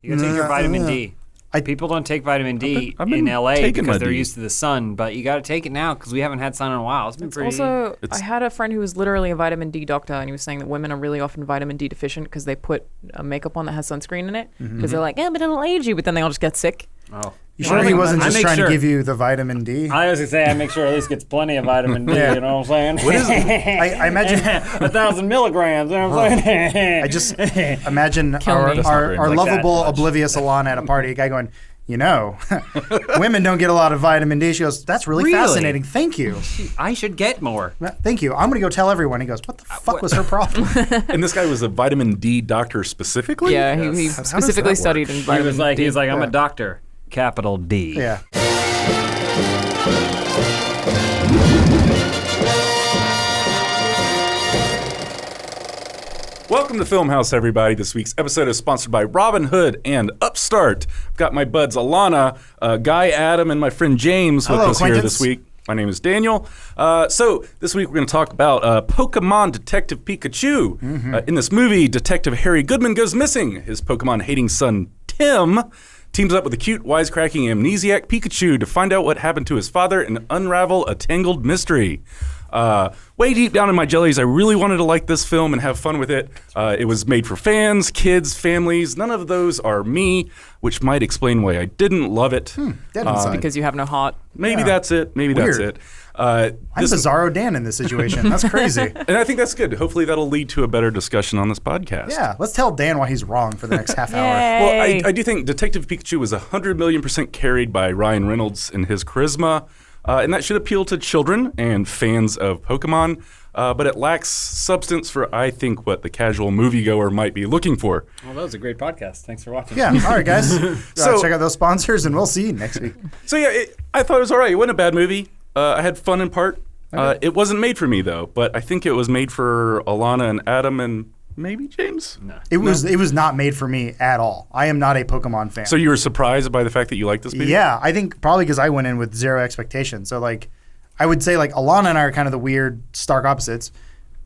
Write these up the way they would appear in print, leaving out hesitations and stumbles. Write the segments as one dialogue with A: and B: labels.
A: You gotta take your vitamin D. People don't take vitamin D in LA because they're used to the sun, but you gotta take it now because we haven't had sun in a while. It's been pretty.
B: Also, I had a friend who was literally a vitamin D doctor, and he was saying that women are really often vitamin D deficient because they put makeup on that has sunscreen in it because they're like, but it'll age you, but then they all just get sick.
A: Oh.
C: You sure he wasn't just trying to give you the vitamin D?
A: I was going to say, I make sure at least gets plenty of vitamin D, you know what I'm saying?
C: What is it? I imagine
A: 1,000 milligrams, you know what I'm saying?
C: I just imagine our lovable, oblivious Alanah at a party, a guy going, women don't get a lot of vitamin D. She goes, that's really fascinating. Thank you.
A: I should get more.
C: Thank you. I'm going to go tell everyone. He goes, what the fuck was her problem?
D: And this guy was a vitamin D doctor specifically?
B: Yeah, he specifically studied in vitamin D.
A: He was like, I'm a doctor. Capital D.
C: Yeah.
D: Welcome to Funhaus, everybody. This week's episode is sponsored by Robinhood and Upstart. I've got my buds Alanah, Guy Adam, and my friend James with us here this week. My name is Daniel. So this week we're going to talk about Pokemon Detective Pikachu. In this movie, Detective Harry Goodman goes missing. His Pokemon-hating son, Tim, teams up with a cute, wisecracking amnesiac Pikachu to find out what happened to his father and unravel a tangled mystery. Way deep down in my jellies, I really wanted to like this film and have fun with it. It was made for fans, kids, families. None of those are me, which might explain why I didn't love it.
B: Because you have no heart.
D: Maybe that's it. That's it.
C: I'm Bizarro Dan in this situation. That's crazy.
D: And I think that's good. Hopefully that'll lead to a better discussion on this podcast.
C: Yeah, let's tell Dan why he's wrong for the next half hour.
D: Well, I do think Detective Pikachu was 100,000,000% carried by Ryan Reynolds and his charisma. And that should appeal to children and fans of Pokemon, but it lacks substance for, I think, what the casual moviegoer might be looking for.
A: Well, that was a great podcast. Thanks for watching.
C: Yeah, all right, guys. So check out those sponsors, and we'll see you next week.
D: So yeah, I thought it was all right. It wasn't a bad movie. I had fun in part. Okay. It wasn't made for me, though, but I think it was made for Alanah and Adam and maybe James?
C: No. It was not made for me at all. I am not a Pokemon fan.
D: So you were surprised by the fact that you liked this movie?
C: Yeah, I think probably because I went in with zero expectations. So I would say Alanah and I are kind of the weird stark opposites.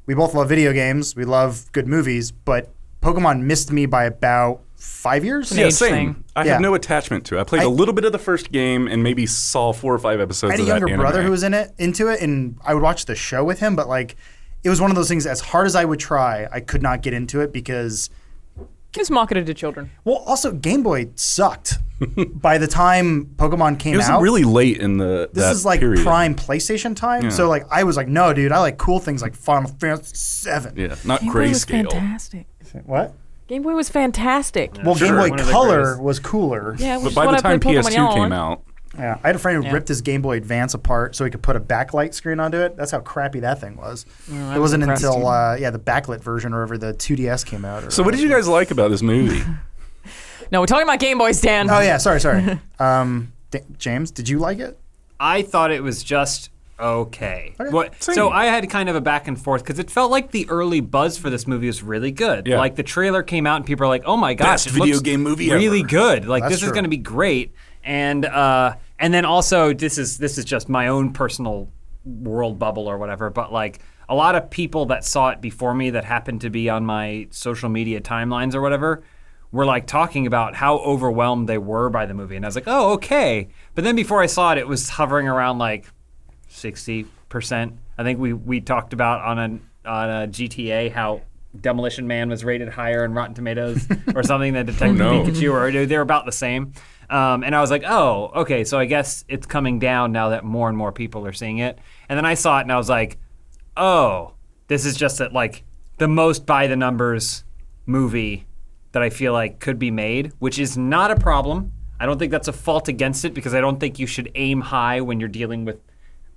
C: We both love video games. We love good movies, but Pokemon missed me by about 5 years.
D: Yeah, same. I have no attachment to it. I played a little bit of the first game and maybe saw 4 or 5 episodes of that.
C: I had a younger brother who was into it, and I would watch the show with him, but it was one of those things, as hard as I would try, I could not get into it because
B: it's marketed to children.
C: Well, also, Game Boy sucked. By the time Pokemon came out.
D: It was really late in
C: This is
D: period.
C: prime PlayStation time. Yeah. So I was like, no, dude, I like cool things like Final Fantasy VII.
D: Yeah, not
B: Game
D: grayscale.
B: Boy was fantastic.
C: What?
B: Game Boy was fantastic.
C: Well, Game Boy Color was cooler.
B: Yeah,
D: but by the time PS2 came out.
C: Yeah, I had a friend who ripped his Game Boy Advance apart so he could put a backlight screen onto it. That's how crappy that thing was. It wasn't until the backlit version or whatever the 2DS came out.
D: So what did you guys like about this movie?
B: No, we're talking about Game Boys, Dan.
C: Oh yeah, sorry. James, did you like it?
A: I thought it was just okay. So I had kind of a back and forth because it felt like the early buzz for this movie was really good. Yeah. Like the trailer came out and people are like, "Oh my gosh,
D: best video game movie
A: really
D: ever."
A: Good. Like this is going to be great." And then also this is just my own personal world bubble or whatever, but a lot of people that saw it before me that happened to be on my social media timelines or whatever were talking about how overwhelmed they were by the movie. And I was like, oh, okay. But then before I saw it, it was hovering around 60%. I think we talked about on a GTA how Demolition Man was rated higher in Rotten Tomatoes or something than Detective Pikachu, or they're about the same. And I was like, oh, okay, so I guess it's coming down now that more and more people are seeing it. And then I saw it and I was like, oh, this is just the most by-the-numbers movie that I feel like could be made, which is not a problem. I don't think that's a fault against it because I don't think you should aim high when you're dealing with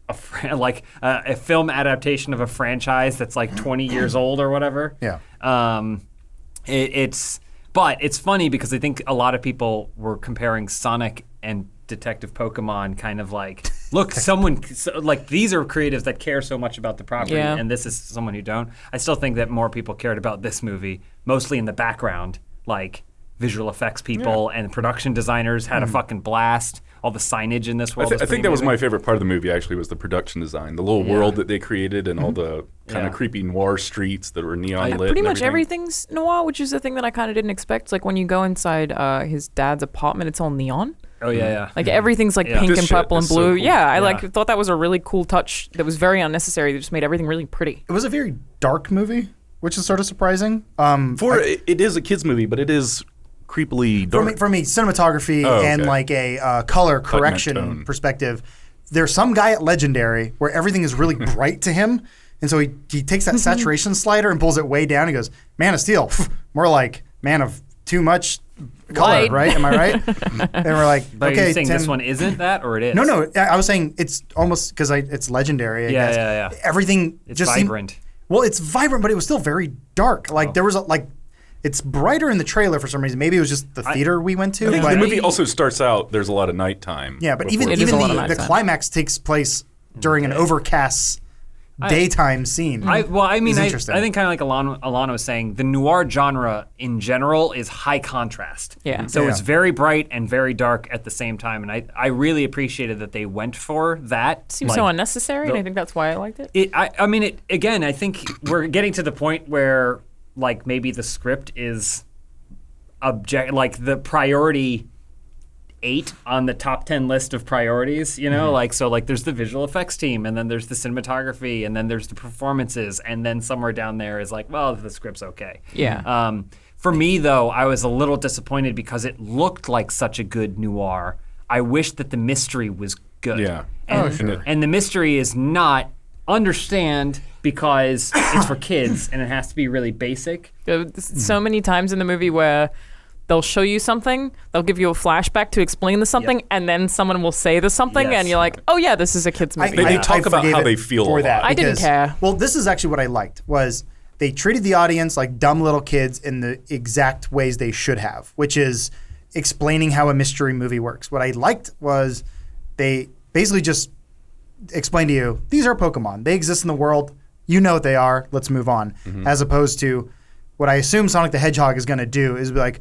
A: a film adaptation of a franchise that's 20 years old or whatever.
C: Yeah.
A: But it's funny because I think a lot of people were comparing Sonic and Detective Pokemon kind of look, these are creatives that care so much about the property, and this is someone who don't. I still think that more people cared about this movie, mostly in the background, visual effects people and production designers had a fucking blast. All the signage in this world.
D: I think that was my favorite part of the movie. Actually, was the production design, the little world that they created, and all the kind of creepy noir streets that were neon lit.
B: Pretty
D: and
B: much
D: everything.
B: everything's noir, which is the thing that I kind of didn't expect. Like when you go inside his dad's apartment, it's all neon.
A: Oh yeah.
B: Like everything's like pink
D: This
B: and
D: shit
B: purple and
D: is so
B: blue.
D: cool.
B: Yeah, I thought that was a really cool touch that was very unnecessary. That just made everything really pretty.
C: It was a very dark movie, which is sort of surprising.
D: It is a kids movie, but it is creepily dark.
C: From a cinematography and like a color correction
D: tone.
C: perspective, there's some guy at Legendary where everything is really bright to him, and so he takes that saturation slider and pulls it way down. He goes, Man of Steel, more like Man of too much color,
B: Light.
C: right? Am I right? And we're like,
A: But
C: okay,
A: are you saying
C: Tim,
A: this one isn't that, or it is?
C: No, I was saying it's almost because it's Legendary. I guess.
A: Yeah.
C: Everything
A: It's
C: just
A: vibrant.
C: well, it's vibrant, but it was still very dark. Like there was it's brighter in the trailer for some reason. Maybe it was just the theater we went to.
D: I think
C: but
D: the movie also starts out. There's a lot of nighttime.
C: yeah, but
D: before
C: even
B: is a lot of
C: the
B: nighttime.
C: climax takes place during an overcast daytime scene.
A: I
C: It's interesting.
A: think kind of like Alanah was saying, the noir genre in general is high contrast.
B: Yeah.
A: So
C: Yeah.
A: it's very bright and very dark at the same time, and I really appreciated that they went for that.
B: Seems so unnecessary, and I think that's why I liked it.
A: I think we're getting to the point where like maybe the script is like the priority 8 on the top 10 list of priorities, you know, like there's the visual effects team, and then there's the cinematography, and then there's the performances, and then somewhere down there is like, well, the script's okay.
B: Yeah.
A: For me though, I was a little disappointed because it looked like such a good noir. I wish that the mystery was good.
D: Yeah.
A: And the mystery is not understand because it's for kids and it has to be really basic.
B: So many times in the movie where they'll show you something, they'll give you a flashback to explain the something, and then someone will say the something,
A: Yes.
B: and you're like, oh yeah, this is a kid's movie.
D: They talk about
C: forgave
D: how
C: it
D: they feel
C: for
D: a
C: that.
D: lot.
B: I didn't care.
C: Well, this is actually what I liked was they treated the audience like dumb little kids in the exact ways they should have, which is explaining how a mystery movie works. What I liked was they basically just explain to you, these are Pokemon. They exist in the world. You know what they are. Let's move on. As opposed to what I assume Sonic the Hedgehog is going to do is be like,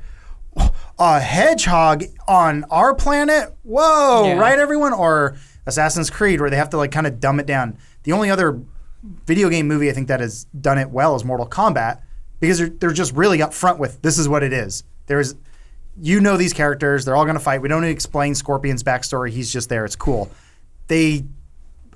C: a hedgehog on our planet? Whoa,
B: Yeah.
C: right, everyone? Or Assassin's Creed, where they have to like kind of dumb it down. The only other video game movie I think that has done it well is Mortal Kombat, because they're just really upfront with this is what it is. There's, you know, these characters, they're all going to fight. We don't need to explain Scorpion's backstory. He's just there. It's cool.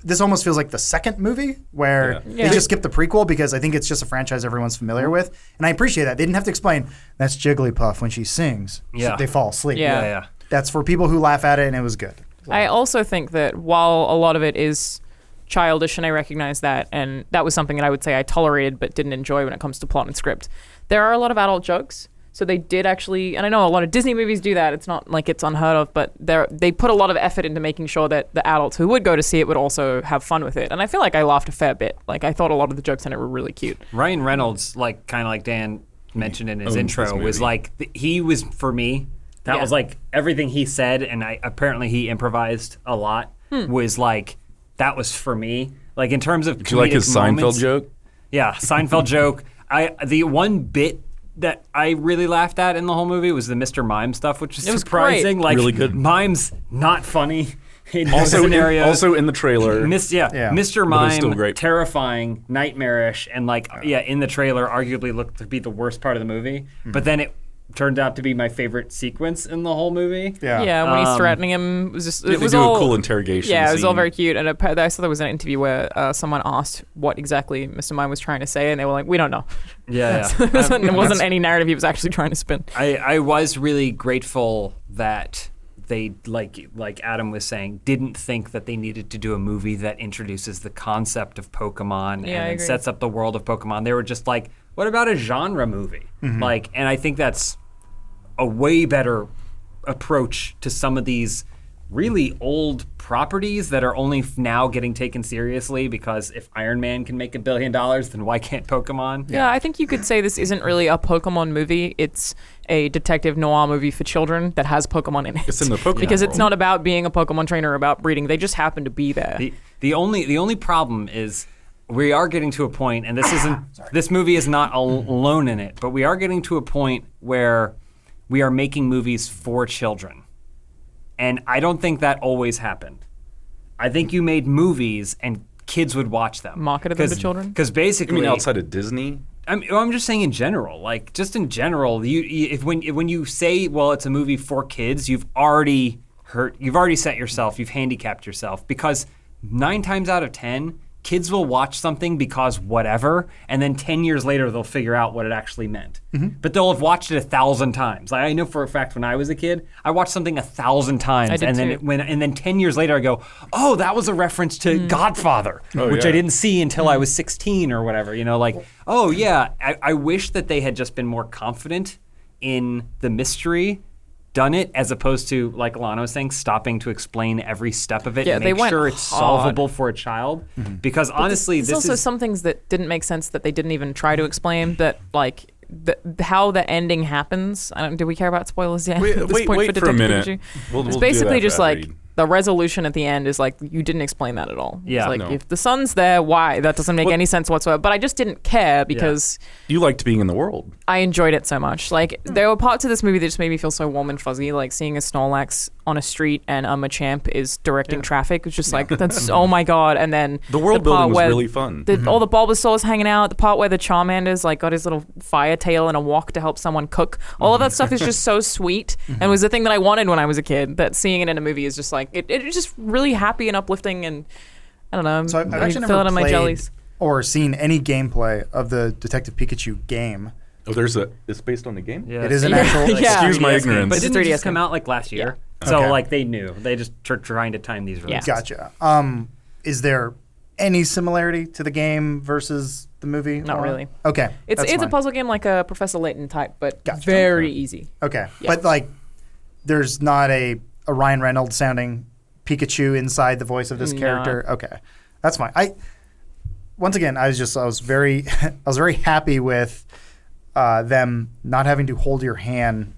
C: This almost feels like the second movie where they just skipped the prequel because I think it's just a franchise everyone's familiar with. And I appreciate that. They didn't have to explain, that's Jigglypuff when she sings.
A: Yeah.
C: They fall asleep.
B: Yeah.
C: That's for people who laugh at it, and it was good.
B: I also think that while a lot of it is childish, and I recognize that, and that was something that I would say I tolerated but didn't enjoy when it comes to plot and script, there are a lot of adult jokes. So they did actually, and I know a lot of Disney movies do that. It's not like it's unheard of, but they put a lot of effort into making sure that the adults who would go to see it would also have fun with it. And I feel like I laughed a fair bit. Like I thought a lot of the jokes in it were really cute.
A: Ryan Reynolds, like kind of like Dan mentioned in his
D: owns
A: intro,
D: this
A: was
D: movie.
A: like he was for me. That
B: Yeah.
A: was like everything he said, and apparently he improvised a lot. Was like that was for me. Like in terms of
D: Do you like his Seinfeld joke?
A: Yeah, Seinfeld joke. The one bit that I really laughed at in the whole movie was the Mr. Mime stuff, which is
B: It was
A: surprising.
B: great.
A: Like
D: Really good.
A: Mime's not funny in
D: Also,
A: scenarios.
D: also in the trailer.
C: Yeah.
A: Mr.
D: But it's still
A: Mime,
D: great.
A: terrifying, nightmarish, and like in the trailer, arguably looked to be the worst part of the movie. But then it turned out to be my favorite sequence in the whole movie.
B: Yeah, when he's threatening him, it was just
D: They
B: it was
D: do
B: all
D: a cool interrogation.
B: Yeah, it was all
D: scene.
B: very cute. And I saw there was an interview where someone asked what exactly Mr. Mime was trying to say, and they were like, "We don't know."
A: Yeah.
B: It wasn't any narrative he was actually trying to spin.
A: I was really grateful that they, like Adam was saying, didn't think that they needed to do a movie that introduces the concept of Pokemon
B: Yeah, I
A: and
B: agree.
A: sets up the world of Pokemon. They were just like, what about a genre movie? Like, and I think that's a way better approach to some of these really old properties that are only now getting taken seriously, because if Iron Man can make $1 billion, then why can't Pokemon?
B: Yeah, I think you could say this isn't really a Pokemon movie. It's a detective noir movie for children that has Pokemon in it.
D: It's in the Pokemon
B: because it's
D: world.
B: not about being a Pokemon trainer or about breeding. They just happen to be there.
A: The only problem is we are getting to a point, and this movie is not alone in it, but we are getting to a point where we are making movies for children. And I don't think that always happened. I think you made movies and kids would watch them.
B: Marketed them to children?
A: Because basically...
D: You mean outside of Disney?
A: I'm just saying in general. Like, just in general, when you say, well, it's a movie for kids, you've already set yourself, you've handicapped yourself. Because 9 times out of 10, kids will watch something because whatever, and then 10 years later they'll figure out what it actually meant. But they'll have watched it 1,000 times. Like, I know for a fact when I was a kid, I watched something 1,000 times,
B: I did
A: and then 10 years later I go, oh, that was a reference to Godfather, which I didn't see until I was 16 or whatever. You know, like, oh yeah, I wish that they had just been more confident in the mystery. Done it as opposed to, like Alanah was saying, stopping to explain every step of it and make sure it's solvable for a child. Because honestly,
B: there's also some things that didn't make sense that they didn't even try to explain. That like how the ending happens. Do we care about spoilers yet?
D: Wait for a minute.
B: It's basically just like the resolution at the end is like you didn't explain that at all.
A: Yeah,
B: it's like if the sun's there, why? That doesn't make any sense whatsoever. But I just didn't care because
D: you liked being in the world.
B: I enjoyed it so much. Like there were parts of this movie that just made me feel so warm and fuzzy. Like seeing a Snorlax on a street and Machamp is directing traffic. It's just like that's oh my god. And then
D: the world building was really fun.
B: All the Bulbasaur's hanging out. The part where the Charmander's like got his little fire tail and a wok to help someone cook. All of that stuff is just so sweet and was the thing that I wanted when I was a kid. That seeing it in a movie is just like it's just really happy and uplifting and I don't know.
C: So I've actually never played or seen any gameplay of the Detective Pikachu game.
D: Oh, it's based on the game?
A: Yeah.
C: It is an actual...
D: Excuse my ignorance.
A: But didn't it just come out like last year?
C: Yeah.
A: So
C: Okay.
A: like they knew. They just trying to time these releases.
C: Gotcha. Is there any similarity to the game versus the movie?
B: Not really.
C: Okay.
B: It's
C: fine.
B: a puzzle game like a Professor Layton type, but
C: Gotcha.
B: very easy.
C: Okay.
B: Yeah.
C: But like there's not a Ryan Reynolds sounding Pikachu inside the voice of this character. Okay. That's fine. Once again, I was very happy with them not having to hold your hand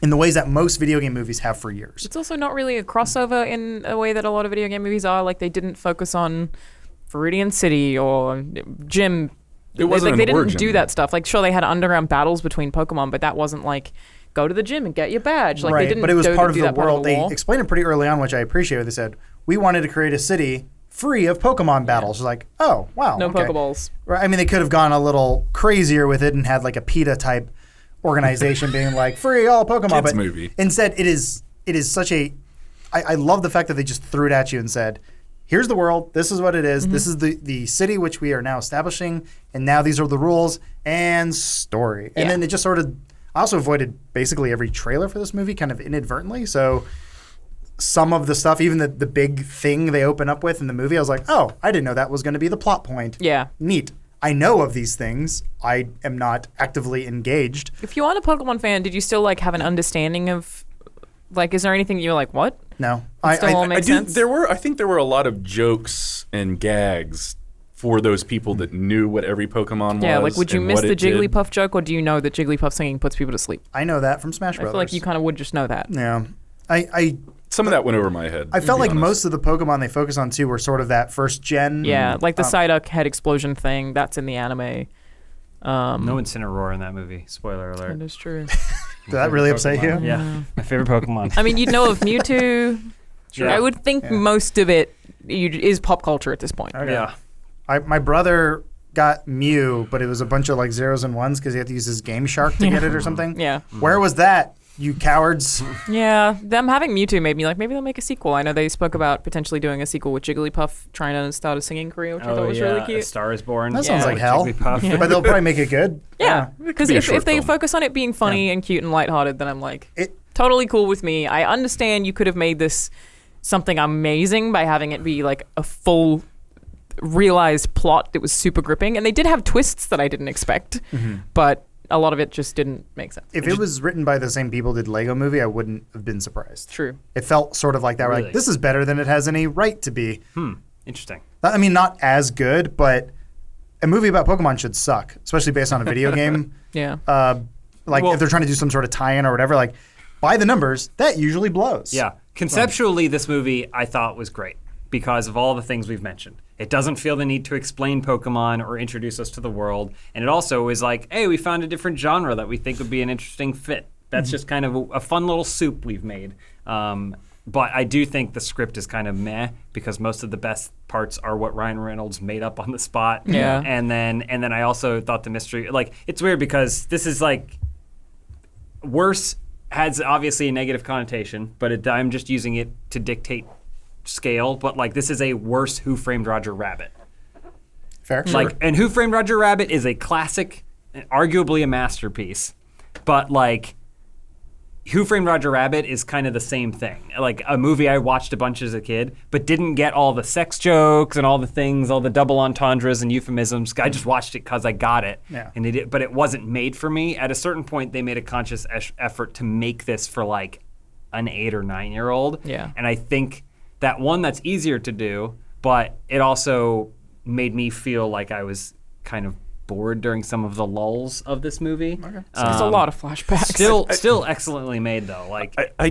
C: in the ways that most video game movies have for years.
B: It's also not really a crossover in a way that a lot of video game movies are. Like they didn't focus on Viridian City or Gym.
D: It wasn't
B: they
D: an
B: didn't
D: origin.
B: do that stuff. Like sure, they had underground battles between Pokemon, but that wasn't like go to the gym and get your badge. Like
C: right,
B: they didn't
C: but it was
B: do
C: part of
B: do
C: the
B: that part of
C: world.
B: the
C: They
B: lore.
C: explained it pretty early on, which I appreciated. They said, we wanted to create a city free of Pokemon battles. It's like, oh, wow.
B: No
C: okay.
B: Pokeballs.
C: Right. I mean, they could have gone a little crazier with it and had like a PETA type organization being like, free all Pokemon.
D: Kids
C: but
D: movie.
C: Instead, it is such a... I love the fact that they just threw it at you and said, here's the world. This is what it is. This is the city which we are now establishing. And now these are the rules and story. And then it just sort of... I also avoided basically every trailer for this movie kind of inadvertently. So some of the stuff, even the big thing they open up with in the movie, I was like, oh, I didn't know that was going to be the plot point.
B: Yeah.
C: Neat. I know of these things. I am not actively engaged.
B: If you aren't a Pokemon fan, did you still like have an understanding of like is there anything you're like what?
C: No.
B: It still all makes sense?
D: I think there were a lot of jokes and gags for those people that knew what every Pokemon was.
B: Yeah, like would you
D: and
B: miss
D: what
B: the
D: it did.
B: Jigglypuff joke, or do you know that Jigglypuff singing puts people to sleep?
C: I know that from Smash
B: I
C: Brothers.
B: feel like you kind of would just know that.
C: Yeah. I
D: Some of that went over my head.
C: I felt
D: to be
C: like
D: honest.
C: most of the Pokemon they focus on too were sort of that first gen.
B: Yeah, like the Psyduck head explosion thing. That's in the anime.
A: No Incineroar in that movie. Spoiler alert.
B: That is true.
C: Did that really upset you?
A: Yeah, my favorite Pokemon.
B: I mean, you'd know of Mewtwo.
A: Sure.
B: I would think most of it is pop culture at this point.
C: Okay.
A: Yeah.
C: My brother got Mew, but it was a bunch of like zeros and ones because he had to use his Game Shark to get it or something.
B: Yeah.
C: Where was that, you cowards?
B: Yeah, them having Mewtwo made me like, maybe they'll make a sequel. I know they spoke about potentially doing a sequel with Jigglypuff trying to start a singing career, which I thought was really
A: A
B: cute.
A: Star is Born.
C: That sounds like hell.
A: Jigglypuff.
C: But they'll probably make it good.
B: Yeah, because
D: be a
B: if
D: short
B: they
D: film.
B: focus on it being funny and cute and lighthearted, then I'm like,
C: It-
B: totally cool with me. I understand you could have made this something amazing by having it be like a full realized plot that was super gripping. And they did have twists that I didn't expect, but a lot of it just didn't make sense.
C: If it was written by the same people who did Lego Movie, I wouldn't have been surprised.
B: True.
C: It felt sort of like that. We're
A: Really?
C: like, this is better than it has any right to be.
A: Interesting.
C: I mean, not as good, but a movie about Pokemon should suck, especially based on a video game.
B: Yeah.
C: Like
A: Well-
C: if they're trying to do some sort of tie-in or whatever, like by the numbers, that usually blows.
A: Yeah. Conceptually, this movie I thought was great because of all the things we've mentioned. It doesn't feel the need to explain Pokemon or introduce us to the world. And it also is like, hey, we found a different genre that we think would be an interesting fit. That's just kind of a fun little soup we've made. But I do think the script is kind of meh because most of the best parts are what Ryan Reynolds made up on the spot.
B: Yeah.
A: And then I also thought the mystery, like, it's weird because this is like, worse has obviously a negative connotation, but I'm just using it to dictate scale. But like, this is a worse Who Framed Roger Rabbit.
C: Fair.
A: Like, and Who Framed Roger Rabbit is a classic, arguably a masterpiece, but like, Who Framed Roger Rabbit is kind of the same thing. Like a movie I watched a bunch as a kid, but didn't get all the sex jokes and all the things, all the double entendres and euphemisms. I just watched it because I got it.
C: Yeah.
A: But it wasn't made for me. At a certain point, they made a conscious effort to make this for like an 8 or 9 year old.
B: Yeah.
A: And I think that one, that's easier to do, but it also made me feel like I was kind of bored during some of the lulls of this movie.
C: Okay.
B: There's a lot of flashbacks.
A: Still excellently made though. Like
D: I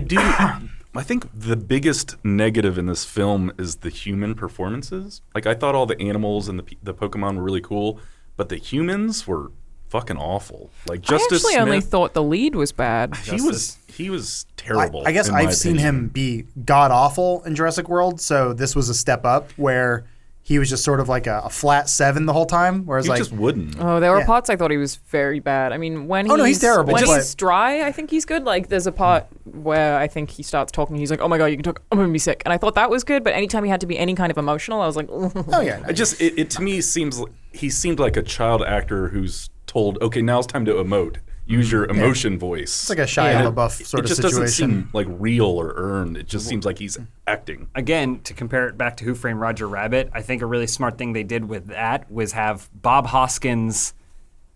D: think the biggest negative in this film is the human performances. Like I thought all the animals and the Pokemon were really cool, but the humans were fucking awful. Like Justice
B: I actually only
D: Smith,
B: thought the lead was bad.
D: he was terrible.
C: I guess
D: in my
C: I've seen
D: opinion.
C: him be god awful in Jurassic World, so this was a step up where he was just sort of like a flat 7 the whole time. Whereas
D: He
C: like
D: just wouldn't.
B: Oh, there were
C: Yeah.
B: parts I thought he was very bad. I mean, when
C: Oh, no, he's terrible,
B: When
C: but-
B: he's dry, I think he's good. Like, there's a part where I think he starts talking. He's like, "Oh my god, you can talk. I'm gonna be sick." And I thought that was good. But anytime he had to be any kind of emotional, I was like,
C: oh yeah,
D: It to me seems like he seemed like a child actor who's told, okay, now it's time to emote. Use your emotion voice.
C: it's like a Shia LaBeouf sort
D: it
C: of
D: just
C: situation.
D: doesn't seem like real or earned. It just seems like he's acting.
A: again, to compare it back to Who Framed Roger Rabbit, I think a really smart thing they did with that was have Bob Hoskins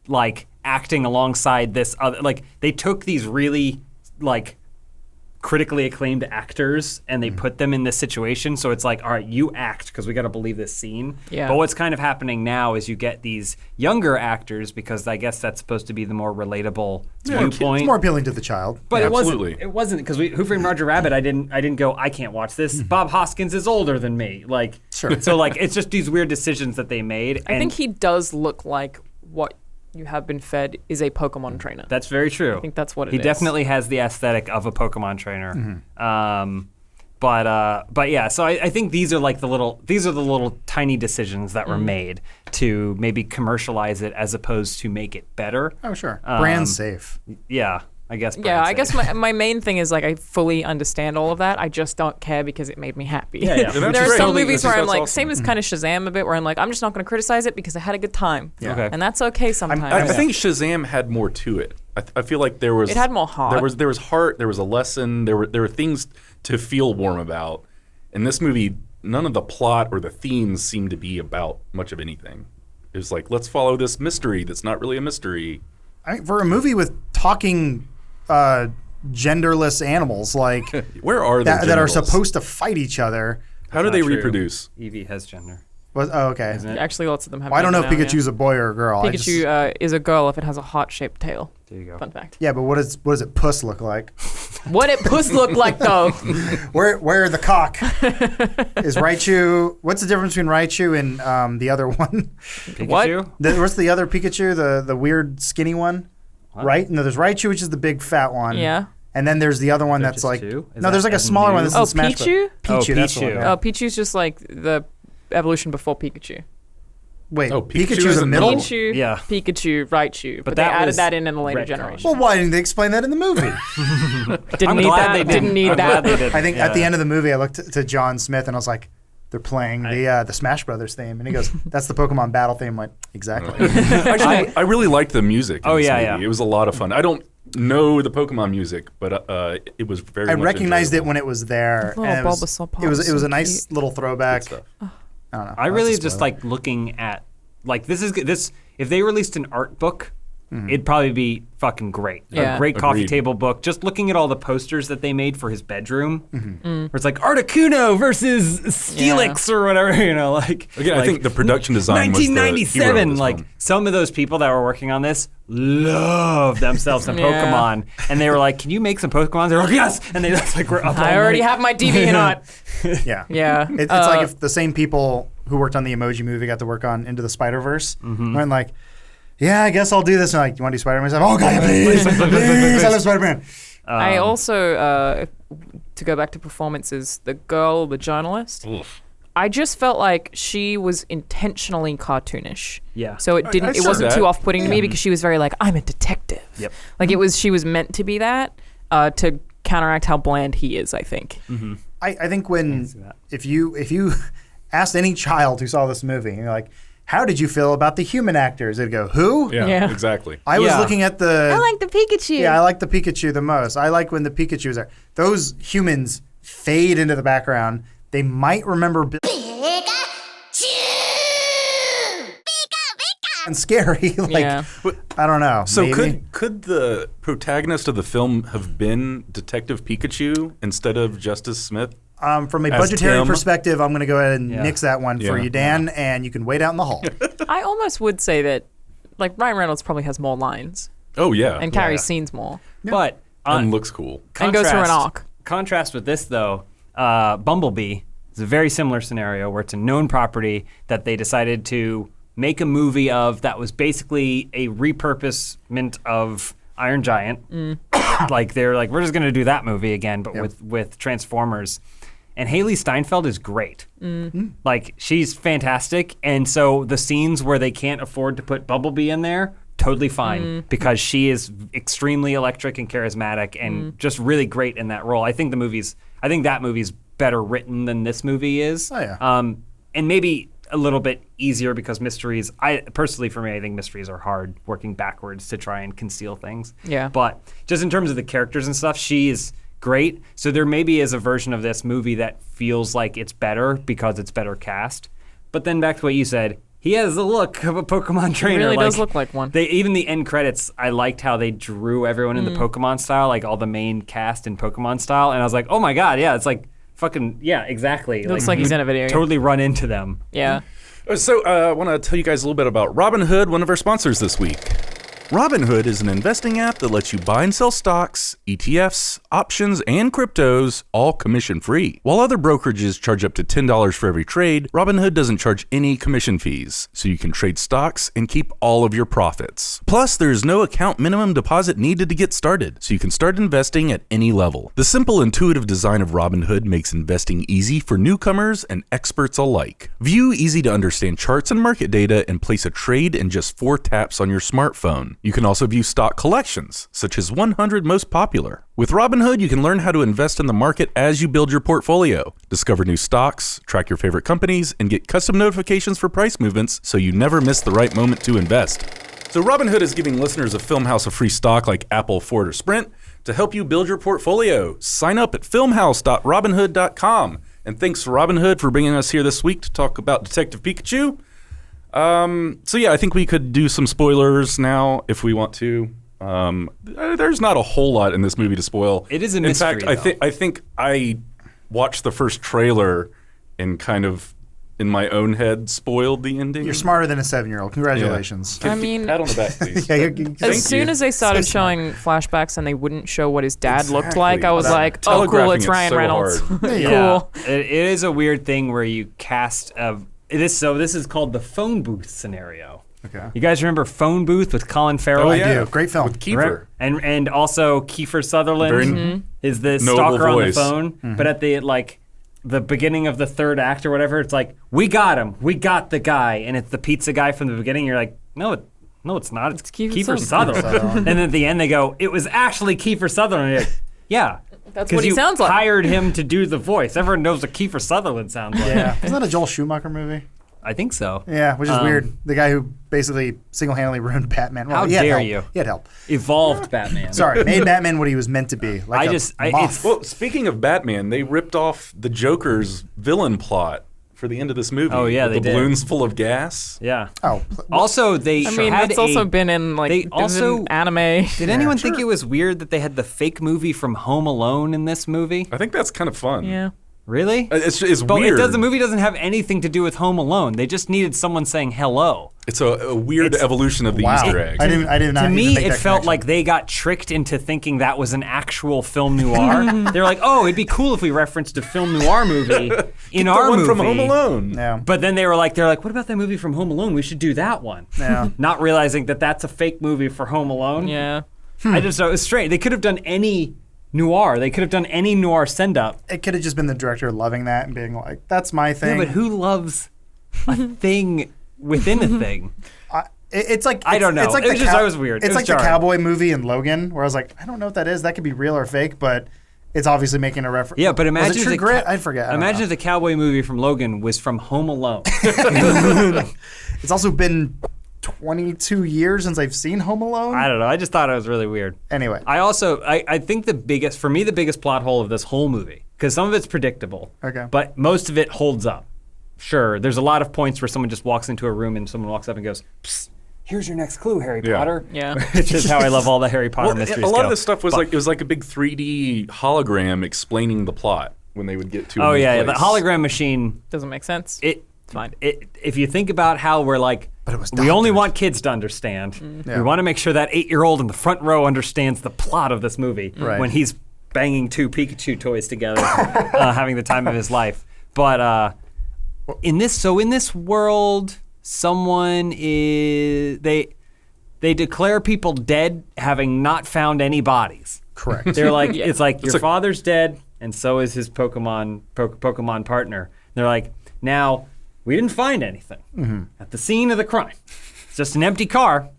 A: like acting alongside this other, like they took these really like critically acclaimed actors and they put them in this situation. So it's like, all right, you act because we got to believe this scene.
B: Yeah.
A: But what's kind of happening now is you get these younger actors because I guess that's supposed to be the more relatable viewpoint.
C: It's more appealing to the child.
A: But
D: Yeah,
A: it wasn't.
D: absolutely.
A: It wasn't because Who Framed Roger Rabbit. I didn't go. I can't watch this. Bob Hoskins is older than me. Like,
C: Sure.
A: So like, it's just these weird decisions that they made.
B: I think he does look like what you have been fed is a Pokemon trainer.
A: That's very true.
B: I think that's what it
A: he
B: is.
A: definitely has the aesthetic of a Pokemon trainer. But yeah. So I think these are the little tiny decisions that were made to maybe commercialize it as opposed to make it better.
C: Oh sure, brand safe.
A: Yeah. I guess.
B: Yeah, I
A: brand
B: guess
A: safe.
B: my main thing is like I fully understand all of that. I just don't care because it made me happy.
A: Yeah, yeah.
D: And that's
B: There are
D: great.
B: some movies where I'm
D: That's
B: like,
D: awesome.
B: same as kind of Shazam a bit, where I'm like, I'm just not going to criticize it because I had a good time.
C: Yeah.
A: Okay.
B: And that's okay sometimes.
D: I think Shazam had more to it. I feel like there was.
B: It had more heart.
D: There was heart. There was a lesson. There were things to feel warm about. In this movie, none of the plot or the themes seemed to be about much of anything. It was like, let's follow this mystery that's not really a mystery.
C: For a movie with talking genderless animals like
D: Where are they?
C: that are supposed to fight each other.
D: How do
A: Not
D: they
A: true.
D: reproduce?
A: Eevee has gender.
C: Okay.
A: Isn't it?
B: Actually, lots of them have.
C: Well, I don't know if
B: gender now,
C: Pikachu's a boy or a girl.
B: yeah.
C: I just-
B: Pikachu is a girl if it has a heart-shaped tail.
A: There you go.
B: Fun fact.
C: yeah, but what does it puss look like?
B: What it puss look like though?
C: Where the cock is Raichu? What's the difference between Raichu and the other one?
A: Pikachu?
C: What's the other Pikachu? The weird skinny one, right? No, there's Raichu, which is the big fat one.
B: Yeah.
C: And then there's the other one
A: There
C: that's
A: just
C: like
A: two? Is
C: no, there's
A: that
C: like a
A: as in
C: smaller one.
A: new?
C: That's in
B: Oh,
C: Smash
B: Pichu?
C: Bros. Pichu. That's the one.
A: Pichu.
C: Yeah.
B: Oh, Pichu's just like the evolution before Pikachu.
C: Wait,
D: Oh, Pikachu
C: Pikachu's
D: is
C: a
D: a
C: middle.
D: middle-
B: Pichu,
A: Yeah.
B: Pikachu, Raichu. But they
A: that
B: added
A: was
B: that in the later
A: retcon.
B: generation.
C: Well, why didn't they explain that in the movie?
B: Didn't
A: I'm
B: need
A: glad
B: that.
A: they
B: Didn't need
A: I'm
B: that.
A: glad they didn't.
C: I think at the
A: Yeah.
C: end of the movie, I looked to John Smith and I was like, they're playing the Smash Brothers theme, and he goes, "That's the Pokemon battle theme." I'm like, exactly.
D: Actually, I really liked the music. In
A: Oh,
D: this
A: yeah,
D: movie.
A: yeah.
D: It was a lot of fun. I don't know the Pokemon music, but it was very.
C: I
D: much
C: recognized it
D: enjoyable.
C: when it was there.
B: Oh,
C: and it was,
B: Bulbasaur
C: it was
B: so
C: a nice
B: cute.
C: little throwback.
D: Good stuff.
C: I don't know.
A: I
C: That's
A: really
C: a
A: just
C: spoiler.
A: like looking at like this. If they released an art book, it'd probably be fucking great.
B: Yeah.
A: A great coffee
D: Agreed.
A: table book. Just looking at all the posters that they made for his bedroom, where it's like Articuno versus Steelix or whatever, like.
D: Again, I
A: like
D: think the production design was the hero of
A: 1997.
D: this
A: Like
D: film.
A: some of those people that were working on this loved themselves some
B: Yeah.
A: Pokemon, and they were like, "Can you make some Pokemon?" They're like, "Yes," and they just like were up.
B: I
A: all
B: already
A: night.
B: have my DeviantArt.
C: yeah.
B: Yeah.
C: It's like if the same people who worked on the Emoji Movie got to work on Into the Spider-Verse, went like, yeah, I guess I'll do this. And I'm like, you want to do Spider-Man stuff? Oh, God, please. I love Spider-Man.
B: I also, to go back to performances, the girl, the journalist,
D: Oof.
B: I just felt like she was intentionally cartoonish.
A: Yeah.
B: So it didn't.
D: I
B: It
D: saw
B: wasn't
D: that.
B: too off-putting to me because she was very like, I'm a detective.
A: Yep.
B: Like she was meant to be that to counteract how bland he is. I think.
C: I think when
A: see that.
C: if you asked any child who saw this movie, and you're like, how did you feel about the human actors? They'd go, who?
B: Yeah.
D: Exactly.
C: I was
A: Yeah.
C: looking at the.
B: I like the Pikachu.
C: Yeah, I like the Pikachu the most. I like when the Pikachu's there. Those humans fade into the background. They might remember and scary. Like,
B: Yeah.
C: I don't know.
D: So
C: maybe.
D: could the protagonist of the film have been Detective Pikachu instead of Justice Smith?
C: From a
D: as
C: budgetary
D: Tim?
C: perspective, I'm going to go ahead and
A: Yeah.
C: nix that one for
D: Yeah.
C: you, Dan, and you can wait out in the hall.
B: I almost would say that, like Ryan Reynolds probably has more lines
D: Oh yeah,
B: and carries scenes more
A: But
D: and looks cool.
B: and goes through an arc.
A: Contrast with this, though, Bumblebee is a very similar scenario where it's a known property that they decided to make a movie of that was basically a repurposement of Iron Giant. Like they're like, we're just going to do that movie again, but with Transformers. And Haley Steinfeld is great. Like she's fantastic. And so the scenes where they can't afford to put Bumblebee in there, totally fine because she is extremely electric and charismatic and just really great in that role. I think that movie's better written than this movie is.
C: Oh, yeah.
A: And maybe a little bit easier because mysteries, personally for me, I think mysteries are hard working backwards to try and conceal things.
B: Yeah.
A: But just in terms of the characters and stuff, she is great. So there maybe is a version of this movie that feels like it's better because it's better cast. But then back to what you said, he has the look of a Pokemon trainer.
B: He really does look like one.
A: Even the end credits, I liked how they drew everyone in the Pokemon style, like all the main cast in Pokemon style. And I was like, oh my God, yeah, it's like fucking, yeah, exactly.
B: It looks like he's in a video game.
A: Totally run into them.
B: Yeah.
D: So I want to tell you guys a little bit about Robinhood, one of our sponsors this week. Robinhood is an investing app that lets you buy and sell stocks, ETFs, options, and cryptos, all commission-free. While other brokerages charge up to $10 for every trade, Robinhood doesn't charge any commission fees, so you can trade stocks and keep all of your profits. Plus, there's no account minimum deposit needed to get started, so you can start investing at any level. The simple, intuitive design of Robinhood makes investing easy for newcomers and experts alike. View easy-to-understand charts and market data and place a trade in just 4 taps on your smartphone. You can also view stock collections, such as 100 most popular. With Robinhood, you can learn how to invest in the market as you build your portfolio, discover new stocks, track your favorite companies, and get custom notifications for price movements so you never miss the right moment to invest. So Robinhood is giving listeners of Funhaus a free stock like Apple, Ford, or Sprint to help you build your portfolio. Sign up at funhaus.robinhood.com. And thanks to Robinhood for bringing us here this week to talk about Detective Pikachu. So yeah, I think we could do some spoilers now if we want to. There's not a whole lot in this movie to spoil.
A: It is a mystery,
D: In fact, I think I watched the first trailer and kind of in my own head spoiled the ending.
C: You're smarter than a 7-year-old. Congratulations.
B: I mean,
D: pat on the back, please.
C: Yeah,
B: as soon as they started
C: So
B: showing flashbacks and they wouldn't show what his dad looked
D: Exactly.
B: like, I was like, oh, cool,
D: Telegraphing
B: it's
D: it
B: Ryan
D: so
B: Reynolds.
D: hard.
B: Cool.
A: It is a weird thing where you cast this is called the phone booth scenario.
C: Okay.
A: You guys remember Phone Booth with Colin Farrell?
D: Oh,
C: I
D: yeah.
C: do. Great film.
D: With Kiefer.
A: And also Kiefer Sutherland
D: Very
A: is the
D: noble
A: stalker on the
D: voice.
A: phone. But at the beginning of the third act or whatever, it's like, we got him. We got the guy. And it's the pizza guy from the beginning. You're like, no, it's not. It's
B: Kiefer
A: Sutherland. And at the end they go, it was actually Kiefer Sutherland. And you're like, yeah.
B: That's what he sounds like.
A: Hired him to do the voice. Everyone knows what Kiefer Sutherland sounds like.
C: Yeah. Isn't that a Joel Schumacher movie?
A: I think so.
C: Yeah, which is weird. The guy who basically single-handedly ruined Batman. Well,
A: How
C: he had
A: dare
C: help.
A: you.
C: He had help.
A: Evolved Batman.
C: Sorry, made Batman what he was meant to be. Like moth.
D: Well, speaking of Batman, they ripped off the Joker's villain plot for the end of this movie.
A: Oh, yeah,
D: with
A: they
D: the
A: did.
D: balloons full of gas.
A: Yeah.
C: Oh,
A: Also, they
B: I mean,
A: had
B: it's also been in like
A: they
B: it was
A: also-
B: in anime.
A: Did anyone think it was weird that they had the fake movie from Home Alone in this movie?
D: I think that's kind of fun.
B: Yeah.
A: Really?
D: It's
A: But
D: weird.
A: the movie doesn't have anything to do with Home Alone. They just needed someone saying hello.
D: It's a weird evolution of the
C: Wow.
D: Easter egg.
C: I did not
A: To
C: even
A: me,
C: make
A: it
C: that
A: felt
C: connection.
A: like they got tricked into thinking that was an actual film noir. They're like, oh, it'd be cool if we referenced a film noir movie in
D: the
A: our
D: one
A: movie.
D: from Home Alone.
C: Yeah.
A: But then they're like, what about that movie from Home Alone? We should do that one.
C: Yeah.
A: Not realizing that that's a fake movie for Home Alone.
B: Yeah.
A: I just thought it was strange. They could have done any noir. They could have done any noir send-up.
C: It could have just been the director loving that and being like, that's my thing.
A: Yeah, but who loves a thing within a thing?
C: It's like
A: I don't know.
C: It's like
A: It was just- it was weird. It
C: It's
A: was
C: like
A: jarring.
C: the cowboy movie in Logan, where I was like, I don't know what that is. That could be real or fake, but it's obviously making a reference.
A: Yeah, but imagine
C: was it True
A: if the
C: Grit? I forget. I don't
A: Imagine
C: know.
A: if the cowboy movie from Logan was from Home Alone.
C: It's also been 22 years since I've seen Home Alone.
A: I don't know. I just thought it was really weird.
C: Anyway,
A: I think the biggest plot hole of this whole movie, because some of it's predictable,
C: Okay.
A: but most of it holds up. Sure, there's a lot of points where someone just walks into a room and someone walks up and goes, "Psst, here's your next clue, Harry
D: Yeah.
A: Potter."
B: Yeah.
A: Which is how I love all the Harry Potter
D: Well,
A: mysteries.
D: a lot
A: go.
D: of this stuff was
A: But-
D: like it was like a big 3D hologram explaining the plot when they would get to. a
A: Oh
D: new
A: yeah, the
D: place.
A: hologram machine.
B: Doesn't make sense.
A: It
B: fine.
A: If you think about how we're like,
C: But it was
A: we only
C: doctored.
A: want kids to understand.
C: Yeah.
A: We want to make sure that 8-year-old in the front row understands the plot of this movie
C: Right.
A: when he's banging 2 Pikachu toys together, having the time of his life. But in this world, someone is they declare people dead having not found any bodies.
C: correct.
A: They're like, it's like your
D: like-
A: father's dead, and so is his Pokemon partner. They're like, now we didn't find anything at the scene of the crime. It's just an empty car,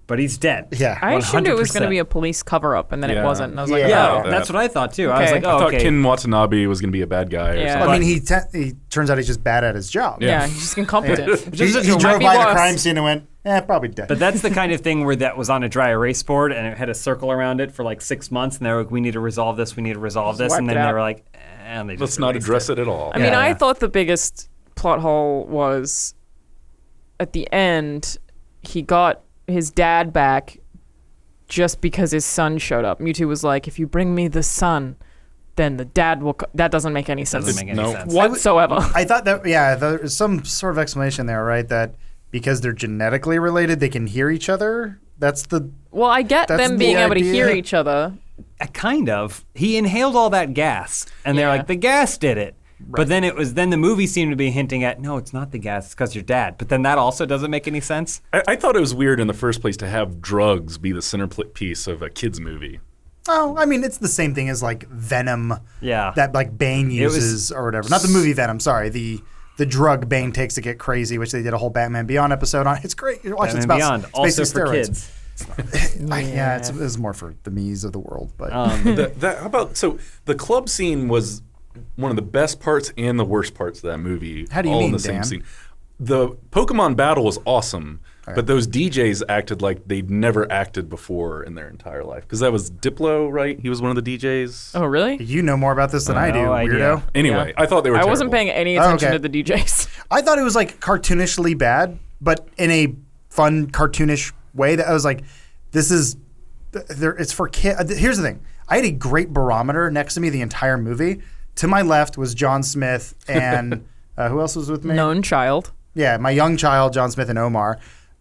A: but he's dead.
C: Yeah.
B: I assumed it was going to
A: 100%.
B: be a police cover-up, and then
D: Yeah.
B: it wasn't. And I was like,
C: Yeah.
B: oh.
A: That's what I thought too. I was
B: Okay.
A: like,
D: I
A: oh,
D: thought
A: okay.
D: Ken Watanabe was going to be a bad guy. Or
B: Yeah.
D: something.
C: I mean, he turns out he's just bad at his job.
B: Yeah, he's just incompetent.
C: He,
A: Just-
C: he
A: might
C: drove
B: be
C: by the
B: worse.
C: crime scene and went, probably dead.
A: But that's the kind of thing where that was on a dry erase board and it had a circle around it for like 6 months, and they were like, we need to resolve this, we need to resolve this,
B: wiped
A: and then
B: it
A: they
B: out.
A: were like, and they just
D: Let's not
A: erased
D: address it at all.
B: I mean,
A: Yeah.
B: I thought the biggest plot hole was at the end, he got his dad back just because his son showed up. Mewtwo was like, if you bring me the son, then the dad will... That doesn't make any sense
A: Doesn't make any
D: No.
A: sense.
B: whatsoever.
C: I thought that, there's some sort of explanation there, right? That because they're genetically related, they can hear each other. That's the...
B: Well, I get
C: That's
B: them
C: the
B: being able to
C: idea.
B: hear each other.
A: Kind of. He inhaled all that gas, and they're
B: Yeah.
A: like, the gas did it. But then then the movie seemed to be hinting at, no, it's not the gas, it's because you're dad. But then that also doesn't make any sense.
D: I thought it was weird in the first place to have drugs be the centerpiece of a kids movie.
C: Oh, I mean, it's the same thing as like Venom.
A: Yeah.
C: That like Bane
A: was-
C: uses or whatever. Not the movie Venom, sorry. The drug Bane takes to get crazy, which they did a whole Batman Beyond episode on. It's great. You watch it.
A: Batman
C: It's about
A: Beyond,
C: it's
A: also
C: basically
A: for
C: steroids.
A: kids.
C: It's more for the me's of the world. But
D: How about the club scene was one of the best parts and the worst parts of that movie.
C: How do you
D: all
C: mean,
D: in the same
C: Dan?
D: scene. The Pokemon battle was awesome, but those DJs acted like they'd never acted before in their entire life. Because that was Diplo, right? He was one of the DJs.
B: Oh, really?
C: you know more about this than I do,
A: no idea.
C: weirdo.
D: Anyway,
B: Yeah.
D: I thought they were
B: I wasn't
D: terrible.
B: paying any attention
C: okay.
B: to the DJs.
C: I thought it was like cartoonishly bad, but in a fun, cartoonish way that I was like, this is, it's for kids. Here's the thing. I had a great barometer next to me the entire movie. To my left was John Smith and who else was with me?
B: Known child.
C: Yeah, my young child, John Smith and Omar,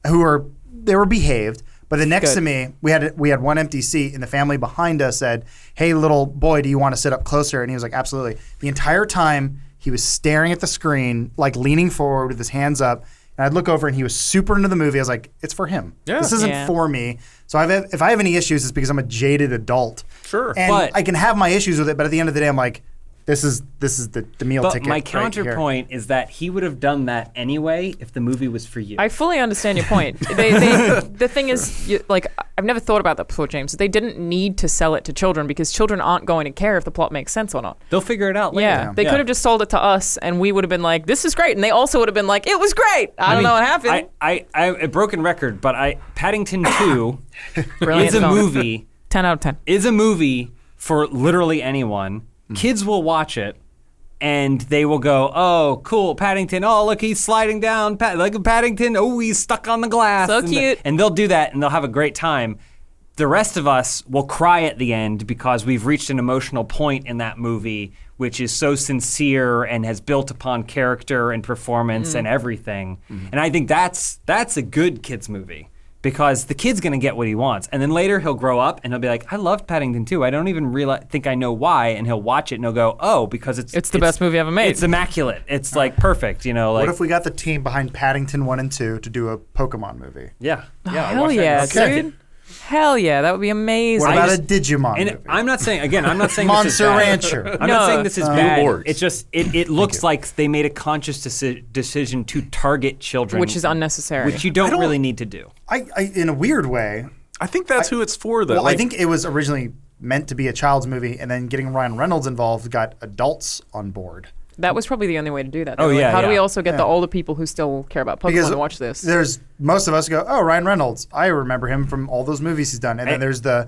C: who were behaved. But then next
B: Good.
C: to me, we had one empty seat, and the family behind us said, "Hey, little boy, do you want to sit up closer?" And he was like, "Absolutely." The entire time, he was staring at the screen, like leaning forward with his hands up. And I'd look over, and he was super into the movie. I was like, "It's for him.
D: Yeah.
C: This isn't
B: Yeah.
C: for me." So if I have any issues, it's because I'm a jaded adult.
D: Sure.
C: And
A: But-
C: I can have my issues with it, but at the end of the day, I'm like, this is the meal
A: But
C: ticket.
A: my
C: right here.
A: counterpoint is that he would have done that anyway if the movie was for you.
B: I fully understand your point. The thing is, like, I've never thought about that before, James. They didn't need to sell it to children because children aren't going to care if the plot makes sense or not.
A: They'll figure it out later.
B: Yeah, they could have just sold it to us, and we would have been like, "This is great," and they also would have been like, "It was great." I don't know what happened.
A: I a broken record, but Paddington 2
B: Brilliant
A: is a
B: film.
A: movie.
B: 10 out of 10.
A: Is a movie for literally anyone. Kids will watch it, and they will go, "Oh, cool, Paddington! Oh, look, he's sliding down. Look at Paddington! Oh, he's stuck on the glass."
B: So
A: And
B: cute.
A: and they'll do that, and they'll have a great time. the rest of us will cry at the end because we've reached an emotional point in that movie which is so sincere and has built upon character and performance and everything. And I think that's a good kids movie because the kid's going to get what he wants. And then later he'll grow up and he'll be like, I loved Paddington 2. I don't even think I know why. And he'll watch it and he'll go, oh, because it's
B: the best movie ever made.
A: It's immaculate. It's like perfect, Like,
C: what if we got the team behind Paddington 1 and 2 to do a Pokemon movie?
A: Yeah.
B: Oh, hell yeah, dude. Hell yeah, that would be amazing.
C: What about a Digimon movie?
A: I'm not saying this is
C: Monster
A: bad.
C: Rancher.
A: I'm not saying this is bad.
D: Lords.
A: It's just it looks like they made a conscious decision to target children,
B: Which is unnecessary.
A: which you don't really need to do.
C: I in a weird way,
D: I think that's who it's for, though.
C: well, I think it was originally meant to be a child's movie, and then getting Ryan Reynolds involved got adults on board.
B: That was probably the only way to do that.
A: Oh,
B: Like,
A: yeah,
B: how do we
A: yeah.
B: also get the older people who still care about Pokemon to watch this?
C: There's most of us go, oh, Ryan Reynolds. I remember him from all those movies he's done. And then there's the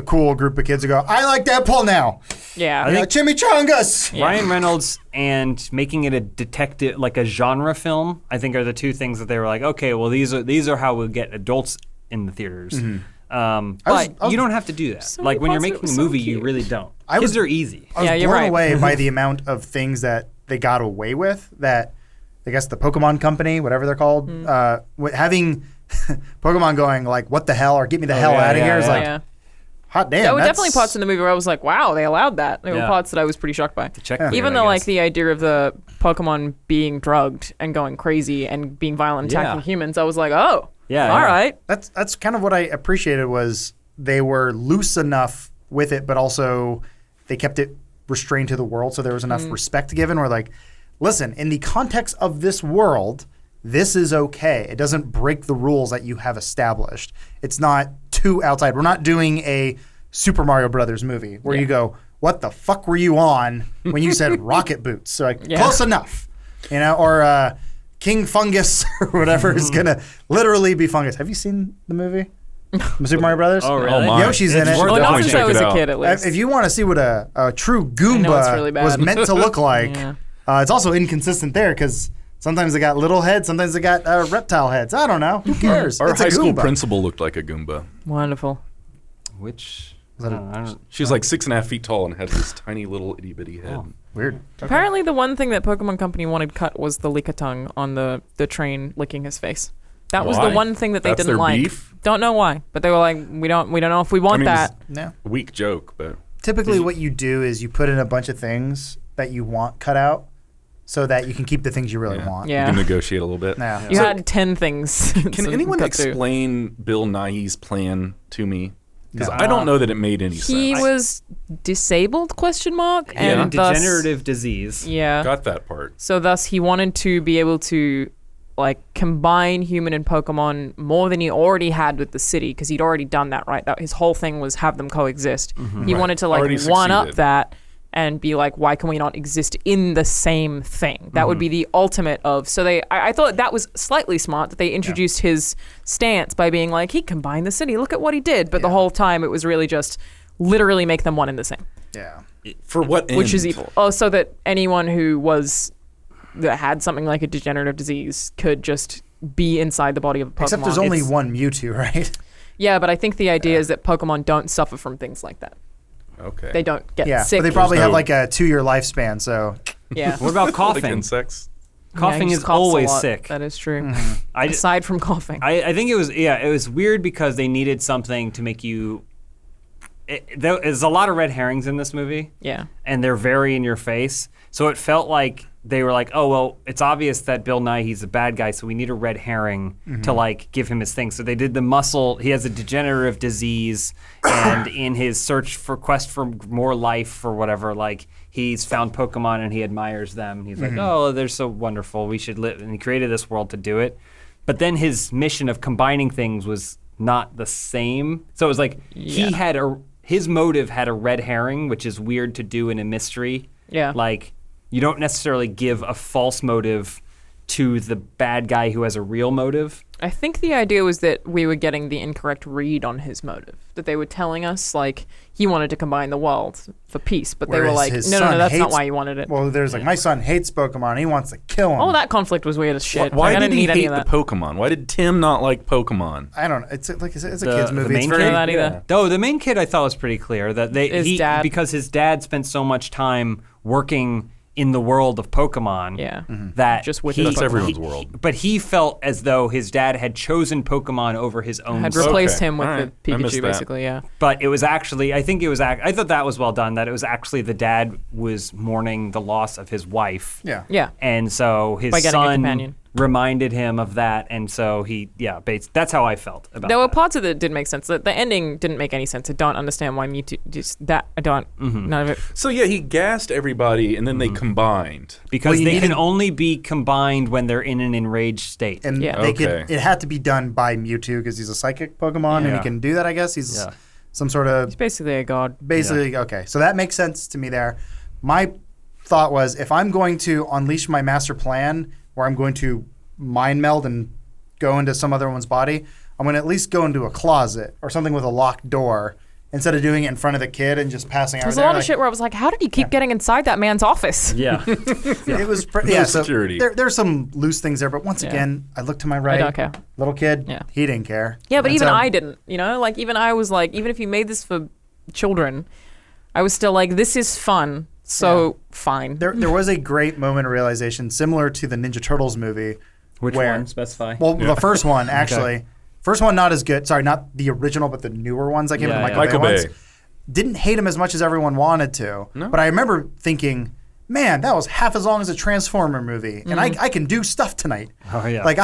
C: cool group of kids who go, I like Deadpool now.
B: Yeah.
C: I like Chimichangas.
B: Yeah.
A: Ryan Reynolds and making it a detective, like a genre film, I think are the two things that they were like, okay, well these are how we'll get adults in the theaters. But you don't have to do that.
B: So
A: Like when you're
B: many
A: making
B: parts
A: a
B: are so
A: movie, you
B: cute.
A: really don't.
C: I
A: Kids
C: was-
A: are easy.
C: I was
B: Yeah, you're
C: blown
B: right.
C: away by the amount of things that they got away with that I guess the Pokemon company, whatever they're called, having Pokemon going like, what the hell, or get me the hell out of here is like,
B: yeah.
C: hot damn.
B: There were
C: that's-
B: definitely parts in the movie where I was like, wow, they allowed that. There were
A: Yeah.
B: parts that I was pretty shocked by.
A: Check
C: Yeah.
A: for it,
B: Even
A: I
B: though, like,
A: guess.
B: the idea of the Pokemon being drugged and going crazy and being violent, attacking
A: Yeah.
B: humans, I was like, oh,
A: Yeah,
B: all
A: yeah.
B: right.
C: That's kind of what I appreciated was they were loose enough with it, but also they kept it restrained to the world, so there was enough respect given. Where like, listen, in the context of this world, this is okay. It doesn't break the rules that you have established. It's not too outside. We're not doing a Super Mario Brothers movie where you go, what the fuck were you on when you said rocket boots? So like, close enough, or King Fungus or whatever is gonna literally be fungus. Have you seen the movie Super Mario Brothers?
A: Oh, really?
D: Oh, my.
C: Yoshi's in
A: It's
C: it.
A: worth
B: Well, not
D: Definitely
B: since
D: check
B: I was
D: it
B: a
D: out.
B: kid, at least.
C: If you want to see what a true
B: know it's really
C: Goomba
B: bad.
C: was meant to look like,
B: Yeah.
C: it's also inconsistent there because sometimes they got little heads, sometimes they got reptile heads. I don't know. Who cares?
D: Our
C: It's a
D: high school
C: Goomba.
D: principal looked like a Goomba.
B: Wonderful.
A: Which
C: Was that
A: I don't-
D: She was like 6.5 feet tall and had this tiny little itty bitty head.
A: Oh.
C: Weird.
B: Apparently, the one thing that Pokemon Company wanted cut was the Lickitung on the train licking his face. That was
D: Why?
B: the one thing that they
D: That's
B: didn't
D: their
B: like.
D: beef?
B: Don't know why, but they were like, we don't know if we want
D: I mean,
B: that.
C: Yeah.
D: Weak joke, but
C: Typically, what you do is you put in a bunch of things that you want cut out, so that you can keep the things you really want.
B: Yeah.
D: you can negotiate a little bit.
C: Yeah.
B: You had 10 things.
D: Can
B: to
D: anyone
B: cut through.
D: explain Bill Nighy's plan to me? Because
C: No.
D: I don't know that it made any
B: He
D: sense.
B: was disabled?
A: Yeah,
B: And thus,
A: degenerative disease.
B: yeah.
D: Got that part.
B: So thus, he wanted to be able to like combine human and Pokemon more than he already had with the city, because he'd already done that, right? That his whole thing was have them coexist. He wanted to like
D: Already
B: one up
D: succeeded.
B: that and be like, why can we not exist in the same thing? That would be the ultimate of. So I thought that was slightly smart that they introduced his stance by being like, he combined the city. Look at what he did. But the whole time it was really just literally make them one and the same,
C: Yeah.
D: For what end?
B: which is evil. Oh, so that anyone who that had something like a degenerative disease could just be inside the body of a Pokemon.
C: Except there's only
B: It's-
C: one Mewtwo, right?
B: Yeah, but I think the idea is that Pokemon don't suffer from things like that.
D: Okay.
B: They don't get
C: Yeah.
B: sick.
C: But they probably
D: There's
C: have
D: no-
C: like a 2-year lifespan, so
B: yeah.
A: What about
D: like
A: coughing?
D: insects.
A: Coughing
B: he
A: is
B: coughs a
A: always
B: lot.
A: sick.
B: That is true.
A: I,
B: Aside from coughing.
A: I think it was weird because they needed something to make you. There's a lot of red herrings in this movie.
B: Yeah.
A: And they're very in your face. So it felt like they were like, oh, well, it's obvious that Bill Nighy's a bad guy, so we need a red herring to like give him his thing. So they did the muscle. He has a degenerative disease, and in his quest for more life or whatever, like he's found Pokemon and he admires them. He's like, oh, they're so wonderful. We should live. And he created this world to do it. But then his mission of combining things was not the same. So it was like his motive had a red herring, which is weird to do in a mystery.
B: Yeah.
A: Like, you don't necessarily give a false motive to the bad guy who has a real motive.
B: I think the idea was that we were getting the incorrect read on his motive. That they were telling us, like, he wanted to combine the world for peace, but they were
C: Whereas
B: like,
C: his
B: no,
C: son
B: that's not
C: hates-
B: why you wanted it.
C: Well, there's like, my son hates Pokemon. He wants to kill him.
B: Oh, that conflict was weird as shit.
D: Why
B: Like, I
D: did
B: didn't
D: he
B: need any
D: hate
B: of
D: the
B: that.
D: Pokemon? Why did Tim not like Pokemon?
C: I don't know. It's a kid's
A: The
C: movie.
A: main
C: It's
A: kid?
C: very,
B: That either.
A: No, the main kid I thought was pretty clear that
B: His dad.
A: because his dad spent so much time working in the world of Pokemon.
B: Yeah.
A: That
B: Just
A: he,
B: wicked
D: That's everyone's world.
A: But he felt as though his dad had chosen Pokemon over his own.
B: Had
A: son.
B: replaced
D: Okay.
B: him with
D: All right.
B: the
D: I missed
B: Pikachu,
D: that.
B: basically, yeah.
A: But it was actually, I thought that was well done. That it was actually the dad was mourning the loss of his wife.
C: yeah.
B: Yeah.
A: And so his
B: By getting a
A: son
B: companion.
A: reminded him of that, and so that's how I felt about
B: There were
A: that.
B: parts of it that did make sense. The ending didn't make any sense. I don't understand why Mewtwo none of it.
D: So yeah, he gassed everybody, and then they combined.
A: Because
C: Well, you
A: they can
C: needed-
A: only be combined when they're in an enraged state.
C: And
B: Yeah.
C: they
D: Okay.
C: it had to be done by Mewtwo because he's a psychic Pokemon and
A: Yeah.
C: he can do that, I guess. He's
A: Yeah.
C: some sort of
B: It's basically a god.
C: basically okay. So that makes sense to me there. My thought was if I'm going to unleash my master plan where I'm going to mind meld and go into some other one's body, I'm going to at least go into a closet or something with a locked door instead of doing it in front of the kid and just passing out.
B: There's a lot of shit where I was like, how did you keep getting inside that man's office?
A: Yeah.
C: It was
D: No
C: so
D: security.
C: there's some loose things there, but once again, I look to my right.
B: don't care.
C: Little kid,
B: Yeah.
C: he didn't care.
B: Yeah, but
C: And
B: even
C: so-
B: I didn't, Like, even I was like, even if you made this for children, I was still like, this is fun, so fine.
C: There was a great moment of realization similar to the Ninja Turtles movie.
A: Which
C: where,
A: one? Specify.
C: Well, the first one, actually. First one, not as good. Sorry, not the original, but the newer ones. I gave it
A: Yeah,
C: the
A: yeah.
C: Michael Bay
D: Michael
C: ones. Didn't hate him as much as everyone wanted to.
D: No.
C: But I remember thinking, man, that was half as long as a Transformer movie. And I can do stuff tonight.
A: Oh, yeah.
C: Like,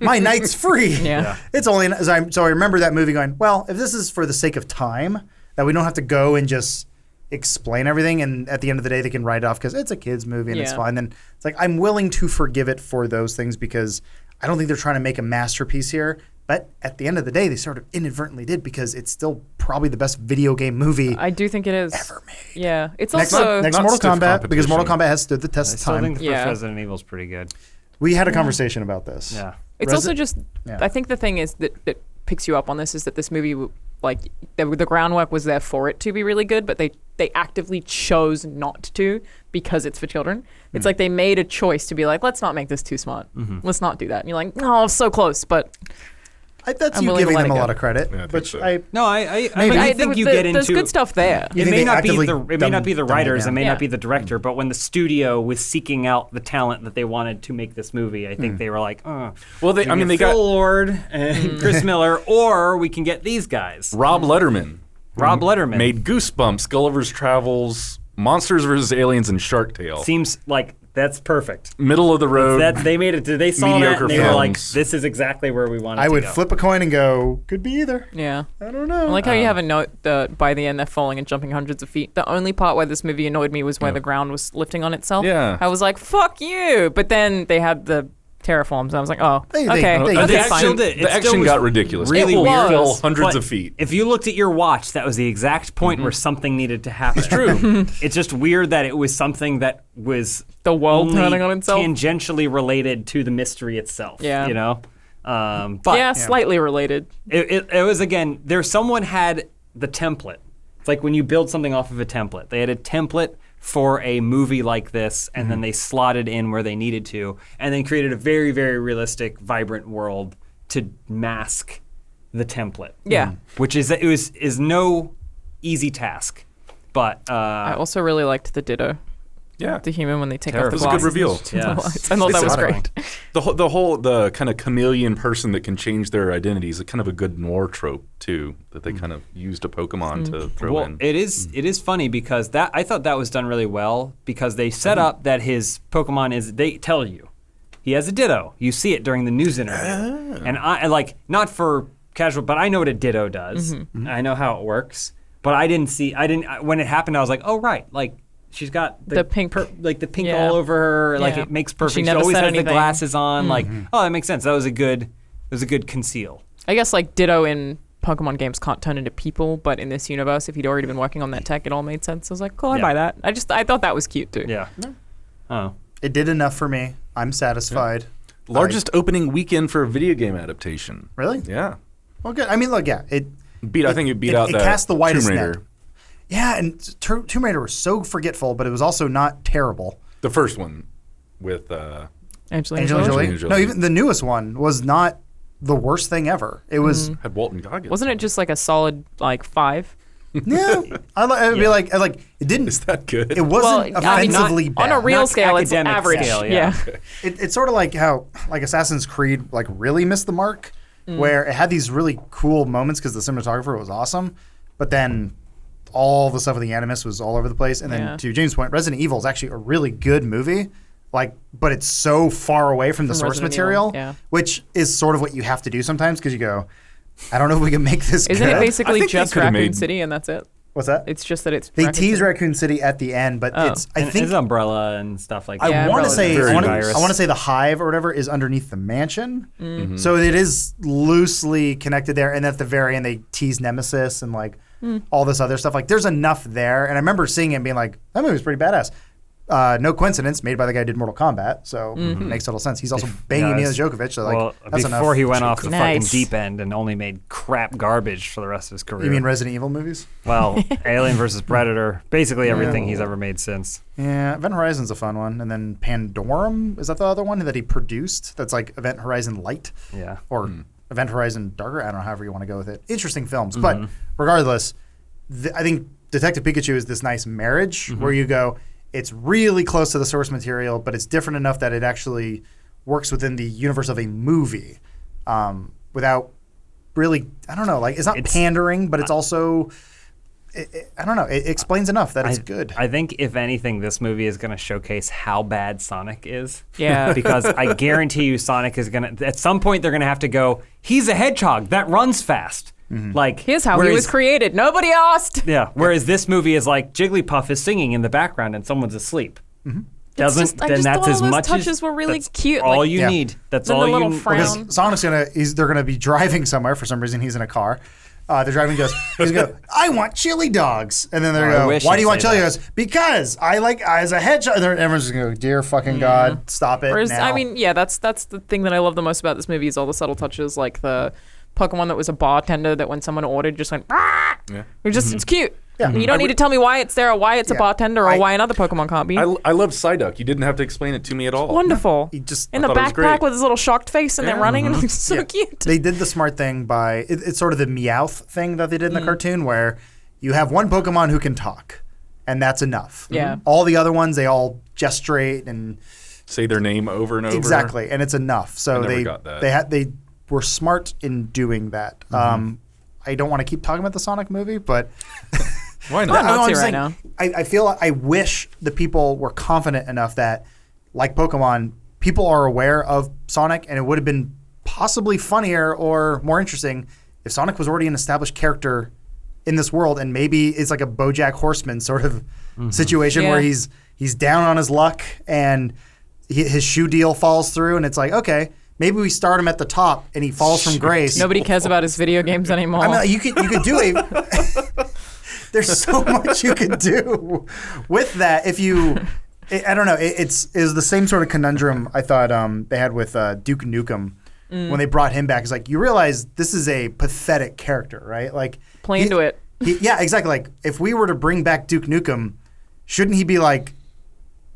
C: my night's free.
B: Yeah.
C: It's only, so I remember that movie going, well, if this is for the sake of time, that we don't have to go and just explain everything, and at the end of the day they can write it off because it's a kid's movie and it's
B: Yeah.
C: fine, then it's like I'm willing to forgive it for those things because I don't think they're trying to make a masterpiece here. But at the end of the day, they sort of inadvertently did because it's still probably the best video game movie
B: I do think it is.
C: ever made.
B: Yeah. It's
C: Next,
B: also...
C: next
D: Not
C: Mortal
D: stiff
C: Kombat, because Mortal
D: competition.
C: Kombat has stood the test
A: I
C: of
A: still
C: time.
A: think the first
B: Yeah.
A: Resident Evil is pretty good.
C: We had a conversation about this.
A: Yeah.
B: It's
C: Resi-
B: also just,
C: Yeah.
B: I think the thing is that picks you up on this is that this movie, like, the groundwork was there for it to be really good, but they actively chose not to because it's for children. It's like they made a choice to be like, let's not make this too smart. Let's not do that. And you're like, no, so close, but
C: That's
B: I'm
C: you
B: willing to
C: giving
B: let
C: them
B: it
C: a
B: go.
C: lot of credit,
D: Yeah, I think
C: which
D: so.
C: I
A: No, I
C: Maybe.
A: I think you get into.
B: there's good stuff there.
C: You
A: It
C: think
A: may
C: they
A: not be
C: actively
A: the it may not be the
C: dumbed it
A: writers, it
C: down?
A: may
B: Yeah.
A: not be the director, but when the studio was seeking out the talent that they wanted to make this movie, I think they were like,
D: Well,
A: we can
D: they
A: get Phil
D: got
A: Lord and Chris Miller, or we can get these guys.
D: Rob Letterman.
A: Rob Letterman
D: Made Goosebumps, Gulliver's Travels, Monsters vs. Aliens, and Shark Tale.
A: seems like that's perfect.
D: Middle of the road.
A: That they made it. They saw that
D: Mediocre
A: and they were like,
D: films.
A: "This is exactly where we want."
C: I would
A: to go.
C: flip a coin and go, could be either.
B: Yeah.
C: I don't know.
B: I like how you have a note that by the end they're falling and jumping hundreds of feet. The only part where this movie annoyed me was where the ground was lifting on itself.
D: Yeah.
B: I was like, fuck you. But then they had the terraforms and I was like, oh,
C: They-
B: okay.
C: they-
B: okay,
C: they
A: action
B: fine.
A: did- it
D: the
A: still
D: action
A: was
D: got ridiculous.
A: really
D: It
B: weird.
D: fell hundreds
A: But
D: of feet.
A: If you looked at your watch, that was the exact point where something needed to happen. It's
D: true.
A: It's just weird that it was something that was
B: The world
A: only
B: turning on itself.
A: tangentially related to the mystery itself.
B: Yeah.
A: You know? But
B: Yeah, slightly related.
A: it was, again, someone had the template. It's like when you build something off of a template. They had a template for a movie like this, and then they slotted in where they needed to, and then created a very, very realistic, vibrant world to mask the template.
B: Yeah.
A: Which is no easy task. But
B: I also really liked the Ditto,
D: Yeah.
B: the human when they take
A: Terrible.
B: off the
A: It
D: was a good
B: glasses.
D: reveal.
B: and
A: Yeah.
B: lights. I thought that was
C: satisfying.
B: great.
D: The kind of chameleon person that can change their identity is a kind of a good noir trope too, that they kind of used a Pokemon to throw
A: well,
D: in.
A: it is funny because I thought that was done really well because they set up that his Pokemon they tell you he has a Ditto. You see it during the news interview, and I like not for casual, but I know what a Ditto does. I know how it works, but I didn't when it happened. I was like, oh right, like. She's got
B: The pink-
A: the pink
B: yeah.
A: all over her. Like
B: Yeah.
A: it makes
B: She
A: perfect. She
B: never
A: always
B: said
A: has the
B: anything.
A: glasses on. Like, oh, that makes sense. That was a good conceal.
B: I guess like Ditto in Pokemon games can't turn into people, but in this universe, if he'd already been working on that tech, it all made sense. I was like, cool, I
A: Yeah.
B: buy that. I thought that was cute too.
A: Yeah. Oh.
C: It did enough for me. I'm satisfied.
D: Largest opening weekend for a video game adaptation.
C: Really?
D: Yeah.
C: Well, good. I mean, look, yeah,
D: I think it beat out
C: it
D: that
C: cast the widest
D: Tomb
C: net.
D: Raider.
C: Yeah, and Tomb Raider was so forgetful, but it was also not terrible.
D: The first one with
B: Angelina
C: Angelina
B: Jolie.
C: Jolie.
D: Jolie.
C: No, even the newest one was not the worst thing ever. It was.
D: had Walton Goggins.
B: Wasn't it just like a solid like 5?
C: Yeah, I'd be like, it didn't.
D: Is that good?
C: It wasn't
B: Well, I mean,
C: offensively
B: not-
C: bad.
B: on a real
A: Not
B: scale, it's
A: academic
B: average.
A: scale, yeah.
C: It's sort of like how like Assassin's Creed like really missed the mark, where it had these really cool moments because the cinematographer was awesome, but then all the stuff with the Animus was all over the place. And then
B: Yeah.
C: to James' point, Resident Evil is actually a really good movie, like, but it's so far away from the source
B: Resident
C: material,
B: Evil, yeah.
C: which is sort of what you have to do sometimes because you go, I don't know if we can make this
B: Isn't
C: good.
B: it
D: I
B: basically
D: think they
B: just
D: could've
B: Raccoon
D: made-
B: City and that's it?
C: What's that?
B: It's just that it's
C: They
B: Raccoon
C: tease
B: City.
C: Raccoon City at the end, but
B: Oh.
C: I think
A: His umbrella and stuff like that.
B: Yeah,
C: I want to
B: Umbrella's
C: say
D: very
C: I
D: virus.
C: want to say the hive or whatever is underneath the mansion,
B: Mm-hmm.
C: so it is loosely connected there. And at the very end, they tease Nemesis and like all this other stuff. Like there's enough there. And I remember seeing it and being like, that movie was pretty badass. No coincidence, made by the guy who did Mortal Kombat, so it makes total sense. He's also banging Mila
A: it's-
C: Djokovic, so like
A: Well,
C: that's
A: before
C: enough.
A: he went off the fucking
B: Nice.
A: deep end and only made crap garbage for the rest of his career.
C: You mean Resident Evil movies?
A: Well, Alien versus Predator, basically everything he's ever made since.
C: Yeah, Event Horizon's a fun one, and then Pandorum, is that the other one that he produced? That's like Event Horizon Light.
A: Yeah.
C: Or Event Horizon Darker. I don't know, however you want to go with it. Interesting films. But regardless, I think Detective Pikachu is this nice marriage where you go, it's really close to the source material, but it's different enough that it actually works within the universe of a movie without really, I don't know, like it's not pandering, but it's also, I don't know, it explains enough that it's good.
A: I think, if anything, this movie is going to showcase how bad Sonic is.
B: Yeah.
A: Because I guarantee you Sonic is going to, at some point, they're going to have to go, he's a hedgehog that runs fast. Like,
B: Here's how he was created. Nobody asked.
A: Yeah. Whereas this movie is like Jigglypuff is singing in the background and someone's asleep. Doesn't
B: I
A: then
B: just
A: that's
B: thought all
A: as
B: those
A: much
B: touches
A: as
B: were really
A: that's
B: cute,
A: All
B: like-
A: you
C: Yeah.
A: need. That's
B: Then
A: all
B: the
A: you
B: little
A: need.
B: frown.
C: Because Sonic's they're gonna be driving somewhere for some reason. He's in a car. They're driving. He's gonna go, I want chili dogs, and then they're
A: I
C: go,
A: wish
C: why
A: you'd
C: do you want
A: say
C: chili
A: that.
C: dogs? Because I like as a hedgehog. And everyone's just gonna go, dear fucking God, stop it
B: Whereas,
C: now.
B: I mean, yeah, that's the thing that I love the most about this movie is all the subtle touches, like the Pokemon that was a bartender that when someone ordered just went, ah!
D: Yeah.
B: It's cute.
C: Yeah.
B: You don't need to tell me why it's there or why it's a
C: Yeah.
B: bartender or why another Pokemon can't be.
D: I loved Psyduck. You didn't have to explain it to me at all.
B: Wonderful.
C: He just
B: In the
D: thought it was
B: backpack
D: great.
B: with his little shocked face and then running and it's so
C: Yeah.
B: cute.
C: They did the smart thing by it's sort of the Meowth thing that they did in the cartoon where you have one Pokemon who can talk, and that's enough.
B: Yeah.
C: All the other ones they all gesturate and
D: Say their name over and over.
C: exactly, and it's enough. So
D: I never
C: they
D: got that.
C: they were smart in doing that. I don't want to keep talking about the Sonic movie, but
D: Why
B: I'm
D: not?
B: not
C: I'm
B: to
C: just
B: right
C: saying,
B: now.
C: I feel I wish the people were confident enough that, like Pokemon, people are aware of Sonic, and it would have been possibly funnier or more interesting if Sonic was already an established character in this world, and maybe it's like a BoJack Horseman sort of situation where
B: Yeah.
C: he's down on his luck and his shoe deal falls through, and it's like, okay, maybe we start him at the top and he falls from grace.
B: Nobody cares about his video games anymore.
C: I mean, you could do a. There's so much you could do with that if you. I don't know. It was the same sort of conundrum I thought they had with Duke Nukem when they brought him back. It's like you realize this is a pathetic character, right? Like
B: Play into it.
C: Yeah, exactly. Like if we were to bring back Duke Nukem, shouldn't he be like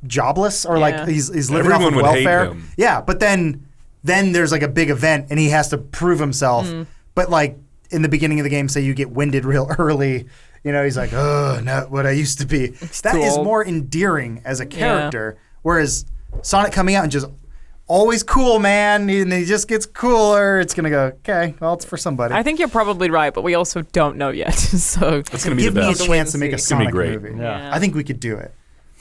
C: jobless or like
B: Yeah.
C: he's living
D: Everyone
C: off of
D: would hate
C: welfare?
D: him.
C: Yeah, but then there's like a big event and he has to prove himself. But like in the beginning of the game, say you get winded real early, you know, he's like, oh, not what I used to be. That
B: too
C: is
B: old.
C: more endearing as a character. Whereas Sonic coming out and just always cool, man, and he just gets cooler. It's gonna go, okay, well, it's for somebody.
B: I think you're probably right, but we also don't know yet. So
D: It's going to be
C: Give
D: the
C: me a
D: best.
C: chance to make a
D: It's gonna be
C: Sonic
D: great.
C: movie.
A: Yeah.
C: I think we could do it.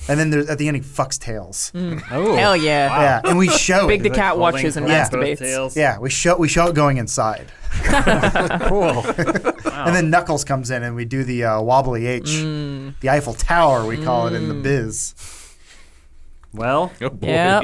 C: And then at the end, he fucks Tails.
A: Oh,
B: hell yeah.
C: Yeah, and we show
B: Big the
C: it.
B: cat watches and
C: Yeah.
B: masturbates.
C: Yeah, we show it going inside,
A: Cool.
C: and then Knuckles comes in, and we do the wobbly H, the Eiffel Tower, we call it in the biz.
A: Well,
D: Oh boy.
B: Yep.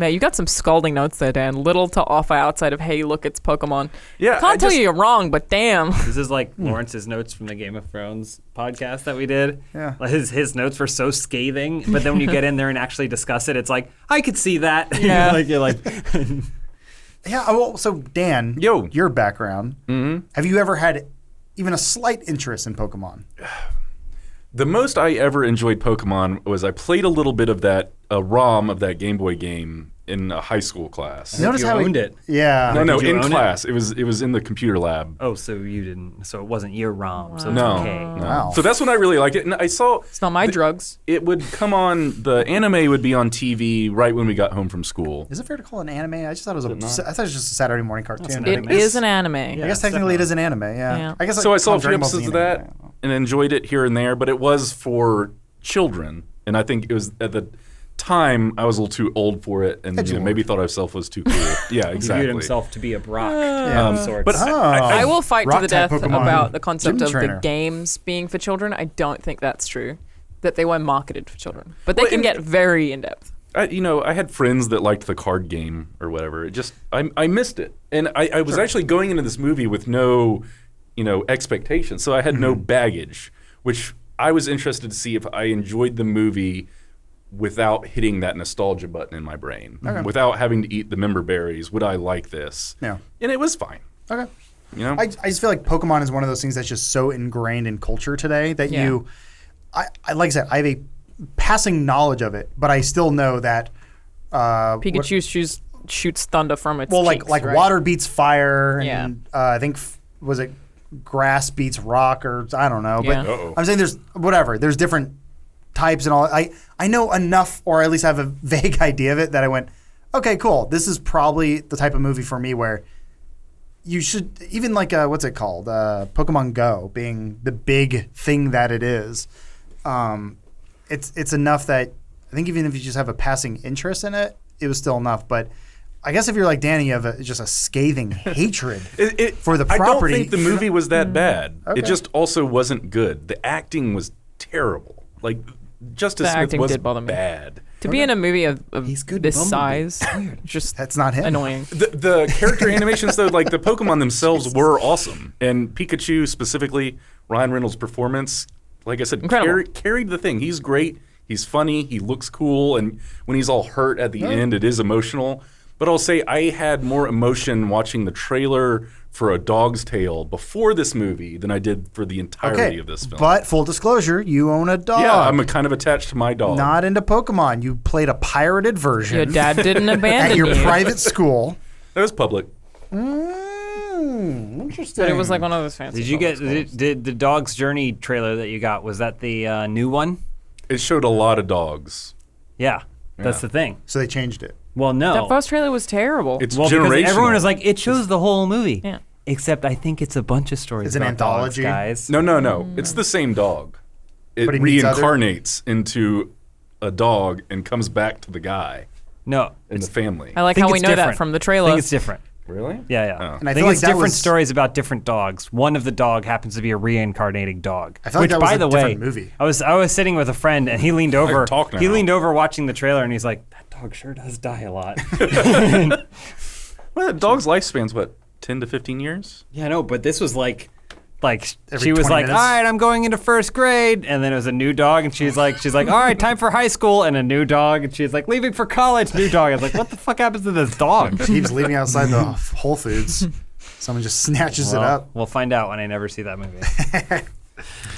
B: Man, you got some scalding notes there, Dan. Little to offer outside of, hey, look, it's Pokemon.
D: Yeah,
B: Can't tell you you're wrong, but damn.
A: This is like Lawrence's notes from the Game of Thrones podcast that we did.
C: Yeah.
A: Like his notes were so scathing, but then when you get in there and actually discuss it, it's like, I could see that.
B: Yeah.
A: you're like
C: Yeah. Well, so Dan, your background. Have you ever had even a slight interest in Pokemon?
D: The most I ever enjoyed Pokemon was I played a little bit of that ROM of that Game Boy game in a high school class.
C: Notice
A: you
C: how
A: owned it.
C: Yeah.
D: No,
A: Did you
D: in
A: own
D: class. It was in the computer lab.
A: Oh, so you didn't. So it wasn't your ROM. So it's
D: No,
A: okay.
D: no.
C: Wow.
D: So that's when I really liked it, and I saw
B: It's not my drugs.
D: it would come on. The anime would be on TV right when we got home from school.
C: Is it fair to call it an anime? I just thought it was I thought it was just a Saturday morning cartoon.
A: an
B: It
A: anime.
B: is an anime.
C: I guess technically it is an anime. Yeah.
B: Yeah.
C: I guess.
D: So I saw a
C: Dragon
D: few
C: Ball's
D: episodes of
C: the
D: that
C: anime.
D: and enjoyed it here and there, but it was for children, and I think it was at the time I was a little too old for it, and maybe thought myself was too cool. Yeah,
A: He
D: exactly.
A: viewed himself to be a Brock
C: Yeah.
A: of sorts.
D: But
B: I will fight to the
C: Rock-type
B: death
C: Pokemon
B: about the concept
C: gym
B: of
C: trainer.
B: the games being for children. I don't think that's true. That they weren't marketed for children. But they
D: Well,
B: can
D: and-
B: get very in-depth.
D: I had friends that liked the card game or whatever. It just I missed it, and I was actually going into this movie with no, expectations. So I had no baggage, which I was interested to see if I enjoyed the movie without hitting that nostalgia button in my brain, without having to eat the member berries. Would I like this?
C: Yeah.
D: And it was fine.
C: Okay.
D: I
C: I just feel like Pokemon is one of those things that's just so ingrained in culture today that
B: Yeah.
C: I like I said, I have a passing knowledge of it, but I still know that
B: Pikachu shoots thunder from its cheeks,
C: like
B: right?
C: water beats fire, and
B: Yeah.
C: I think was it grass beats rock, or I don't know. But
B: Yeah.
D: Uh-oh.
C: I'm saying there's different types and all. I know enough, or at least have a vague idea of it, that I went, okay, cool. This is probably the type of movie for me where you should, even like what's it called, Pokemon Go being the big thing that it is. It's enough that I think even if you just have a passing interest in it, it was still enough. But I guess if you're like Danny, you have just a scathing hatred for the property.
D: I don't think the movie was that bad.
C: Okay.
D: It just also wasn't good. The acting was terrible. Like Justice
B: The
D: Smith
B: acting
D: was
B: did bother me.
D: bad.
B: To be in a movie of
A: He's good
B: this
A: Bumblebee.
B: size, just
C: That's not him.
B: annoying.
D: The character animations, though, like the Pokemon themselves were awesome. And Pikachu, specifically, Ryan Reynolds' performance, like I said,
B: Incredible.
D: carried the thing. He's great. He's funny. He looks cool. And when he's all hurt at the end, it is emotional. But I'll say I had more emotion watching the trailer for A Dog's Tale before this movie than I did for the entirety of this film.
C: But full disclosure, you own a dog.
D: yeah, I'm kind of attached to my dog.
C: Not into Pokemon. You played a pirated version
B: Your dad didn't abandon
C: at your
B: you.
C: private school.
D: That was public.
C: Interesting.
B: But it was like one of those fancy.
A: Did you get
B: public schools.
A: did the Dog's Journey trailer that you got? Was that the new one?
D: It showed a lot of dogs.
A: Yeah, that's the thing.
C: So they changed it.
A: Well, no.
B: That first trailer was terrible.
D: It's
A: well,
D: generational.
A: because everyone is like, it shows the whole movie.
B: Yeah.
A: Except I think it's a bunch of stories.
C: It's an
A: about
C: anthology?
A: dogs, guys.
D: No. It's the same dog. It
C: But he meets other-
D: reincarnates into a dog and comes back to the guy
A: No.
D: in the family.
B: I like
A: think
B: how we
A: it's
B: know that
A: different.
B: from the
A: I
B: trailer.
A: think it's different.
D: Really?
A: Yeah.
D: Oh.
C: And I
A: I
C: feel
A: think
C: like
A: it's
C: that
A: different
C: was-
A: stories about different dogs. One of the dog happens to be a reincarnating dog.
C: I feel like
A: which,
C: that was
A: by
C: a
A: the way,
C: different movie.
A: I was sitting with a friend and he leaned over.
D: talk now.
A: He leaned over watching the trailer and he's like, "That dog sure does die a lot."
D: Well, a dog's lifespan's what, 10 to 15 years?
A: Yeah, no, but this was like
C: Every
A: she was
C: 20
A: like,
C: minutes?
A: all right, I'm going into first grade, and then it was a new dog, and she's like, all right, time for high school, and a new dog, and she's like, leaving for college, new dog. I was like, what the fuck happens to this dog?
C: Keeps leaving outside the Whole Foods. Someone just snatches it up.
A: We'll find out when I never see that movie.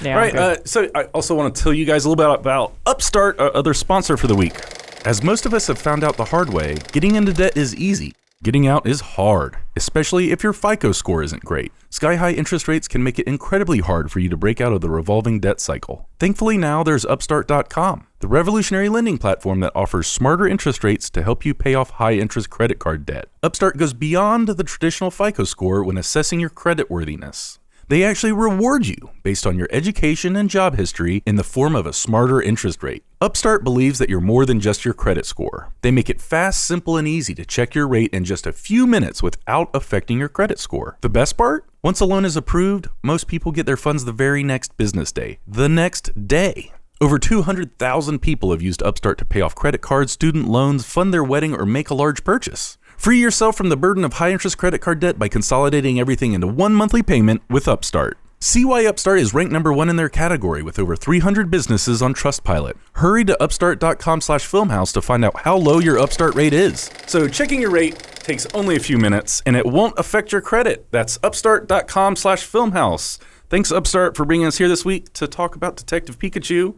B: Yeah,
D: All right,
B: okay.
D: so I also want to tell you guys a little bit about Upstart, our other sponsor for the week. As most of us have found out the hard way, getting into debt is easy. Getting out is hard, especially if your FICO score isn't great. Sky-high interest rates can make it incredibly hard for you to break out of the revolving debt cycle. Thankfully now there's Upstart.com, the revolutionary lending platform that offers smarter interest rates to help you pay off high-interest credit card debt. Upstart goes beyond the traditional FICO score when assessing your creditworthiness. They actually reward you based on your education and job history in the form of a smarter interest rate. Upstart believes that you're more than just your credit score. They make it fast, simple, and easy to check your rate in just a few minutes without affecting your credit score. The best part? Once a loan is approved, most people get their funds the very next business day. The next day. Over 200,000 people have used Upstart to pay off credit cards, student loans, fund their wedding, or make a large purchase. Free yourself from the burden of high-interest credit card debt by consolidating everything into one monthly payment with Upstart. See why Upstart is ranked #1 in their category with over 300 businesses on Trustpilot. Hurry to upstart.com/filmhouse to find out how low your Upstart rate is. So checking your rate takes only a few minutes, and it won't affect your credit. That's upstart.com/filmhouse. Thanks, Upstart, for bringing us here this week to talk about Detective Pikachu.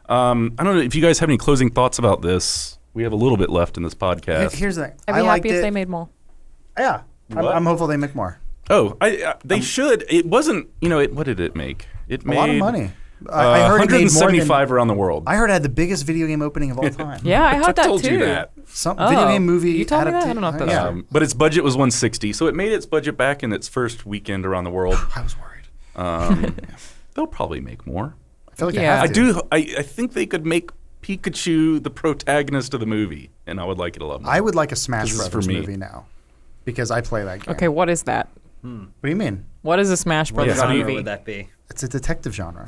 D: I don't know if you guys have any closing thoughts about this. We have a little bit left in this podcast.
C: Here's the thing.
B: I'd be happy if they made more.
C: Yeah, I'm hopeful they make more.
D: Oh, they should. It wasn't, what did it make? It made
C: a lot of money. I heard it made more
D: 175 around the world.
C: I heard it had the biggest video game opening of all time.
B: Yeah, I heard that
D: told
B: too.
D: you that.
C: Some video game movie.
B: You told me that? I don't know if that's
C: yeah.
B: true.
D: But its budget was 160, so it made its budget back in its first weekend around the world.
C: I was worried.
D: They'll probably make more.
C: I feel like
B: Yeah.
C: I have to.
D: I think they could make Pikachu the protagonist of the movie, and I would like it a lot more.
C: I would like a Smash
D: This is
C: Brothers
D: for me.
C: movie now, because I play that game.
B: Okay, what is that?
C: What do you mean?
B: What is a Smash
A: What
B: Brothers
D: how do you-
A: genre
B: movie?
A: would that be?
C: It's a detective genre.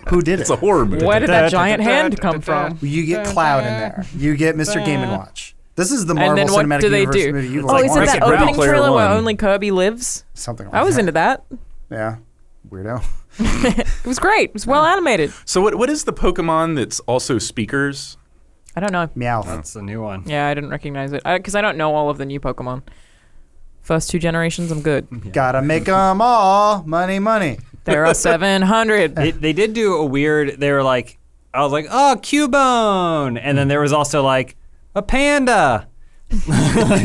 C: Who did it?
D: It's a horror movie.
B: Where did that giant hand come from?
C: You get Cloud in there. You get Mr. Game & Watch. This is the Marvel
B: And then what
C: Cinematic
B: do they
C: Universe
B: do?
C: movie you've
B: Oh, is it
C: wanted.
B: that
D: Ready
B: opening
D: Player
B: trailer where
D: One.
B: only Kirby lives?
C: Something like
B: I was
C: that.
B: into that.
C: Yeah. Weirdo.
B: It was great. It was well animated.
D: So what is the Pokemon that's also speakers?
B: I don't know.
C: Meowth.
A: That's a new one.
B: Yeah, I didn't recognize it because I don't know all of the new Pokemon. First 2 generations, I'm good.
C: Gotta make 'em all. Money, money.
B: There are 700.
A: They did do a weird. They were like, I was like, oh, Cubone, and then there was also like a panda.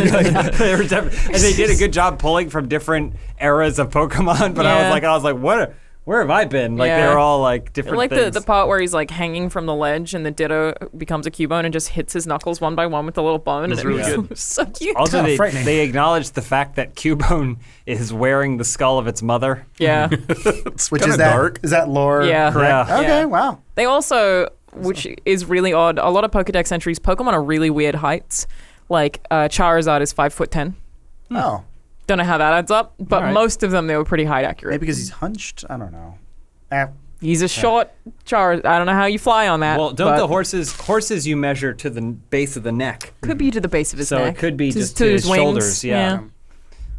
A: And they did a good job pulling from different eras of Pokemon. But
B: Yeah.
A: I was like, what? Where have I been? Like they
B: Yeah.
A: were all like different
B: Like
A: things.
B: the part where he's like hanging from the ledge and the Ditto becomes a Cubone and just hits his knuckles one by one with a little bone.
D: That's
B: and
D: really
B: it
D: good.
B: was so cute.
A: Also,
C: Kinda frightening.
A: they acknowledged the fact that Cubone is wearing the skull of its mother.
B: Yeah.
D: It's
C: Which
D: kinda
C: is that?
D: dark.
C: Is that lore?
B: Yeah.
C: Correct.
A: Yeah.
C: Okay.
B: Yeah.
C: Wow.
B: They also, which is really odd, a lot of Pokedex entries, Pokemon are really weird heights. Like Charizard is 5'10".
C: Oh.
B: Don't know how that adds up, but
A: All right.
B: most of them they were pretty height accurate.
C: Maybe because he's hunched. I don't know.
B: He's a short Charizard. I don't know how you fly on that.
A: Well, don't
B: but
A: the horses you measure to the base of the neck?
B: could be to the base of his
A: So
B: neck.
A: it could be
B: to,
A: just
B: to his wings.
A: shoulders. Yeah.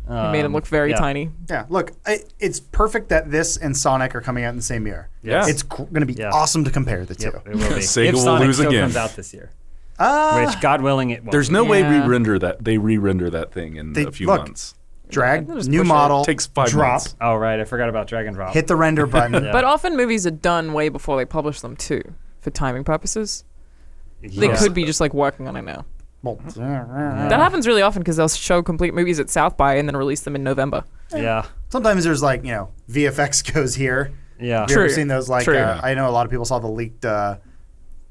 B: It made him look very
A: yeah.
B: tiny.
C: Yeah. Look, it's perfect that this and Sonic are coming out in the same year.
D: Yeah.
C: It's going to be
A: Yeah.
C: awesome to compare the two.
A: Yep, it will be.
D: Sega
A: if
D: will
A: Sonic
D: lose
A: still
D: again.
A: comes out this year,
C: Uh,
A: which God willing it won't.
D: There's no way
B: Yeah.
D: they re-render that thing in
C: They-
D: a few
C: look.
D: months.
C: drag,
B: They'll just
C: new
B: push it.
C: model,
D: Takes 5
C: drop,
D: months.
A: Oh right, I forgot about Drag and Drop.
C: hit the render button.
A: Yeah.
B: But often movies are done way before they publish them too, for timing purposes. They
A: Yes.
B: could be just like working on it now.
C: Well,
B: That happens really often because they'll show complete movies at South by and then release them in November.
A: Yeah.
C: Sometimes there's like, VFX goes here.
A: Yeah.
C: Have you ever
B: True.
C: seen those? Like,
B: True.
C: I know a lot of people saw the leaked,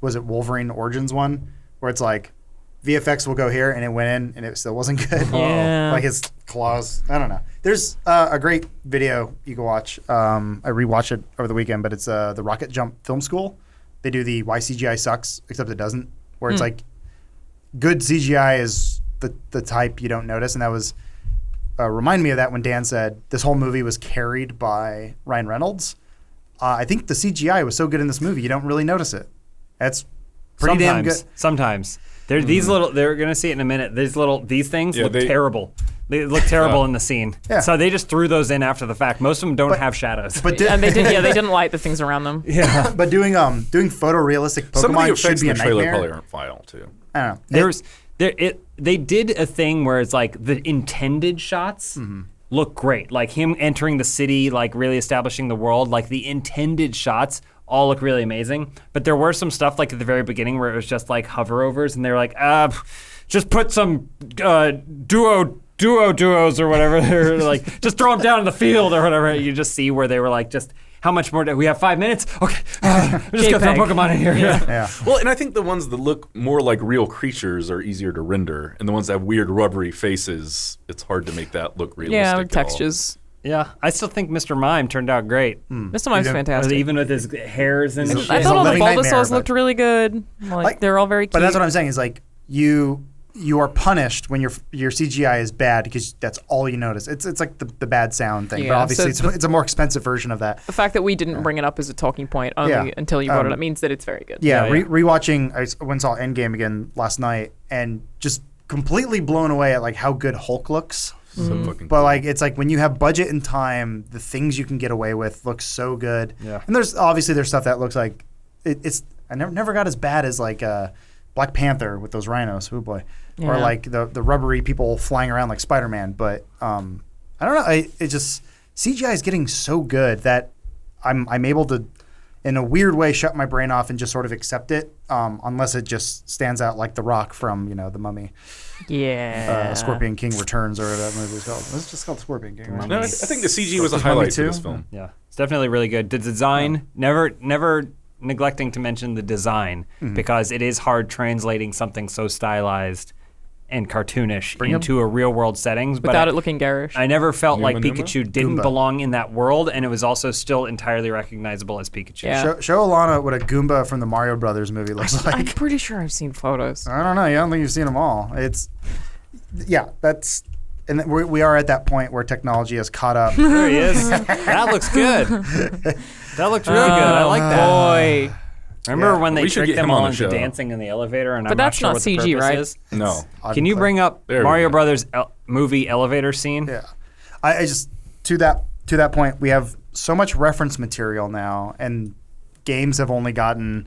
C: was it Wolverine Origins one? Where it's like, VFX will go here, and it went in, and it still wasn't good.
B: Yeah.
C: Like his claws. I don't know. There's a great video you can watch. I rewatched it over the weekend, but it's the Rocket Jump Film School. They do the Why CGI Sucks, except it doesn't, where it's like, good CGI is the type you don't notice, and that was remind me of that when Dan said this whole movie was carried by Ryan Reynolds. I think the CGI was so good in this movie you don't really notice it. That's pretty damn good.
A: Sometimes. They're these little. They're gonna see it in a minute. These things
D: Yeah,
A: look
D: they-
A: terrible. They look terrible in the scene.
C: Yeah.
A: So they just threw those in after the fact. Most of them don't have shadows.
C: But
B: And they didn't light the things around them.
A: yeah.
C: but doing photorealistic
D: Some of the
C: Pokemon should
D: effects
C: be
D: in
C: a
D: the trailer
C: nightmare.
D: probably aren't file too.
C: I don't know.
A: They did a thing where it's like the intended shots look great. Like him entering the city, like really establishing the world. Like the intended shots all look really amazing. But there were some stuff like at the very beginning where it was just like hoverovers, and they were like, just put some duos or whatever. They're like, just throw them down in the field or whatever. You just see where they were like, just how much more? We have 5 minutes. Okay, we're just gonna throw
B: JPEG.
A: Pokemon in here.
C: Yeah.
D: Well, and I think the ones that look more like real creatures are easier to render, and the ones that have weird rubbery faces, it's hard to make that look realistic.
B: Yeah,
D: at
B: with
D: all.
B: textures.
A: Yeah, I still think Mr. Mime turned out great.
B: Mr. Mime's
C: Even-
B: fantastic.
A: Even with his hairs and
C: He's
A: shit.
B: I
C: He's
B: thought
C: a
B: all the
C: living nightmare,
B: Bulbasaurs
C: but-
B: looked really good. Like they're all very cute.
C: But that's what I'm saying is like you you are punished when your CGI is bad because that's all you notice. It's like the bad sound thing, but obviously it's a more expensive version of that.
B: The fact that we didn't bring it up as a talking point only until you brought it up means that it's very good.
C: Rewatching, I went and saw Endgame again last night and just completely blown away at like how good Hulk looks.
D: So fucking
C: But
D: cool.
C: like it's like when you have budget and time, the things you can get away with look so good.
A: Yeah.
C: And there's stuff that looks like it's I never got as bad as like Black Panther with those rhinos. Oh boy. Or
B: Yeah.
C: like the rubbery people flying around like Spider-Man. But I don't know. It just CGI is getting so good that I'm able to, in a weird way, shut my brain off and just sort of accept it, unless it just stands out like The Rock from The Mummy.
B: Yeah.
C: Scorpion King Returns or whatever that movie was called. It's just called Scorpion King. Right?
D: No, I think the CG was a
C: Was
D: highlight
C: Mummy
D: to this
C: too?
D: film.
A: Yeah, it's definitely really good. The design, never neglecting to mention the design because it is hard translating something so stylized and cartoonish into a real world settings.
B: Without it looking garish.
A: I never felt like
D: Numa?
A: Pikachu didn't
C: Goomba.
A: belong in that world, and it was also still entirely recognizable as Pikachu.
B: Yeah.
C: Show Alanah what a Goomba from the Mario Brothers movie looks
B: I'm
C: like.
B: pretty sure I've seen photos.
C: I don't know. I don't think you've seen them all. And we are at that point where technology has caught up.
A: There he is. That looks good. That looked really good. I like that.
B: Boy.
A: Remember when they
D: We should
A: tricked
D: get
A: them
D: him on
A: all
D: the
A: into
D: show.
A: dancing in the elevator? And
B: But
A: I'm
B: that's
A: not
B: not
A: sure what
B: CG,
A: the purpose
B: right?
A: is?
D: No.
A: Can you bring up
D: There we
A: Mario
D: go.
A: Brothers movie elevator scene?
C: Yeah, I just to that point, we have so much reference material now, and games have only gotten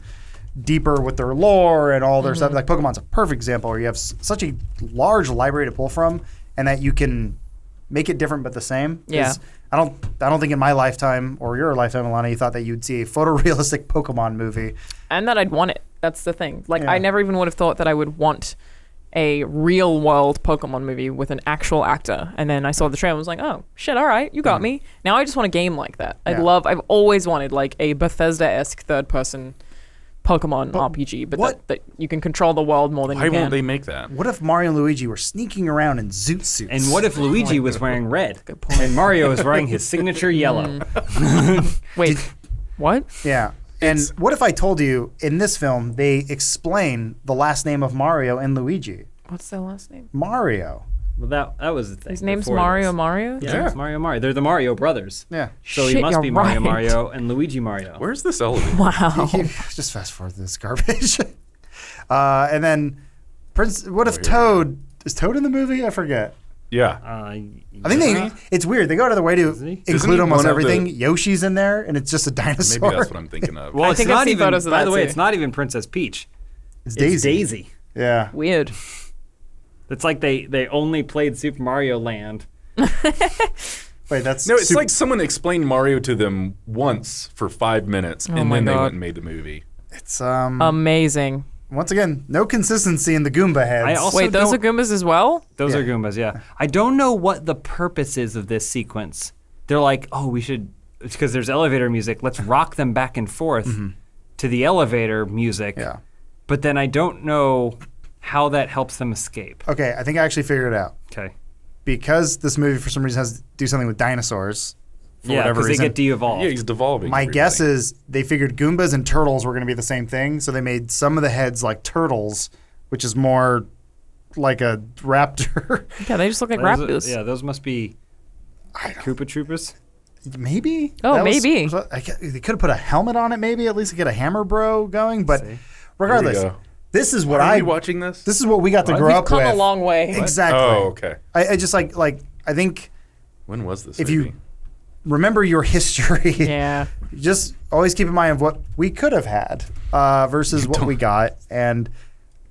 C: deeper with their lore and all their stuff. Like Pokemon's a perfect example where you have such a large library to pull from, and that you can make it different but the same. 'Cause
B: Yeah.
C: I don't think in my lifetime or your lifetime, Alanah, you thought that you'd see a photorealistic Pokemon movie.
B: And that I'd want it. That's the thing. Like,
C: Yeah.
B: I never even would have thought that I would want a real world Pokemon movie with an actual actor. And then I saw the trailer and was like, oh, shit, all right, you got me. Now I just want a game like that.
C: Yeah.
B: I've always wanted like a Bethesda-esque third person Pokemon RPG, but
C: what-
B: that you can control the world more than
D: Why
B: you can.
D: won't they make that?
C: What if Mario and Luigi were sneaking around in zoot suits?
A: And what if Luigi was wearing red and Mario was wearing his signature yellow?
B: Wait, what?
C: Yeah. And what if I told you in this film they explain the last name of Mario and Luigi?
B: What's their last name?
C: Mario.
A: Well, that was the thing.
B: His name's
A: before
B: Mario
A: this.
B: Mario?
A: Yeah, it's Mario. They're the Mario brothers.
C: Yeah.
A: So he
B: Shit,
A: must
B: you're
A: be Mario
B: right.
A: Mario and Luigi Mario.
D: Where's this elevator?
B: Wow.
C: Just fast forward this garbage. And then Prince. What if Toad is Toad in the movie? I forget.
D: Yeah.
C: I think it's weird. They go out of their way to
A: Isn't he
C: include almost
D: one of
C: everything.
D: the-
C: Yoshi's in there, and it's just a dinosaur.
D: Maybe that's what I'm thinking of.
A: Well,
B: I
A: it's
B: think I've
A: not
B: seen
A: even.
B: photos of
A: By
B: that
A: the way,
B: too.
A: it's not even Princess Peach.
C: It's
A: It's
C: Daisy.
A: Daisy.
C: Yeah.
B: Weird.
A: It's like they only played Super Mario Land.
C: Wait, that's
D: No, it's like someone explained Mario to them once for 5 minutes, and
B: my
D: then they
B: God.
D: went and made the movie.
C: it's
B: Amazing.
C: once again no consistency in the Goomba heads.
A: I also
B: Wait, those are
A: don't-
B: Goombas as well?
A: Those
C: Yeah.
A: are Goombas, yeah. I don't know what the purpose is of this sequence. They're like, oh, we should, because there's elevator music. Let's rock them back and forth to the elevator music.
C: Yeah.
A: But then I don't know how that helps them escape.
C: Okay, I think I actually figured it out.
A: Okay.
C: Because this movie for some reason has to do something with dinosaurs. For
A: Yeah,
C: whatever
A: because they
C: reason.
A: get de-evolved.
D: Yeah, he's devolving.
C: My
D: everybody.
C: guess is they figured Goombas and turtles were going to be the same thing, so they made some of the heads like turtles, which is more like a raptor.
B: Yeah, they just look like
A: Those are-
B: raptors.
A: Yeah, those must be Koopa Troopas.
C: Maybe.
B: Oh,
C: That
B: maybe.
C: They could have put a helmet on it, maybe at least to get a Hammer Bro going. But
A: See?
C: regardless,
D: go.
C: this is what
D: Are
C: I.
D: you watching this?
C: This is what we got to grow
B: We've
C: up
B: come
C: with.
B: a long way.
C: Exactly.
D: Oh, okay.
C: I just like I think
D: When was this
C: if
D: movie?
C: you remember your history,
B: Yeah.
C: just always keep in mind of what we could have had versus what we got. And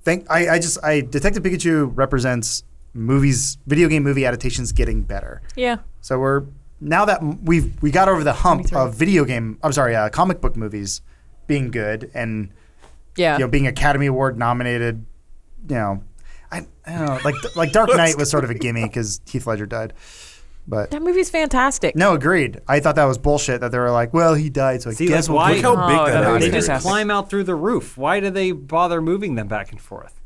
C: Detective Pikachu represents video game movie adaptations getting better.
B: Yeah.
C: So we're now that we got over the hump of comic book movies being good and
B: Yeah.
C: being Academy Award nominated. I don't know, like Dark Knight was sort of a gimme because Heath Ledger died. But
B: That movie's fantastic.
C: no, agreed. I thought that was bullshit that they were like, well, he died, so I
A: See,
C: guess
A: like,
C: we'll
A: why-
C: give
D: Look
C: him-
D: how big
B: Oh,
D: that
B: that
D: elevator
B: movie's
A: They just
B: fantastic.
A: climb out through the roof. Why do they bother moving them back and forth?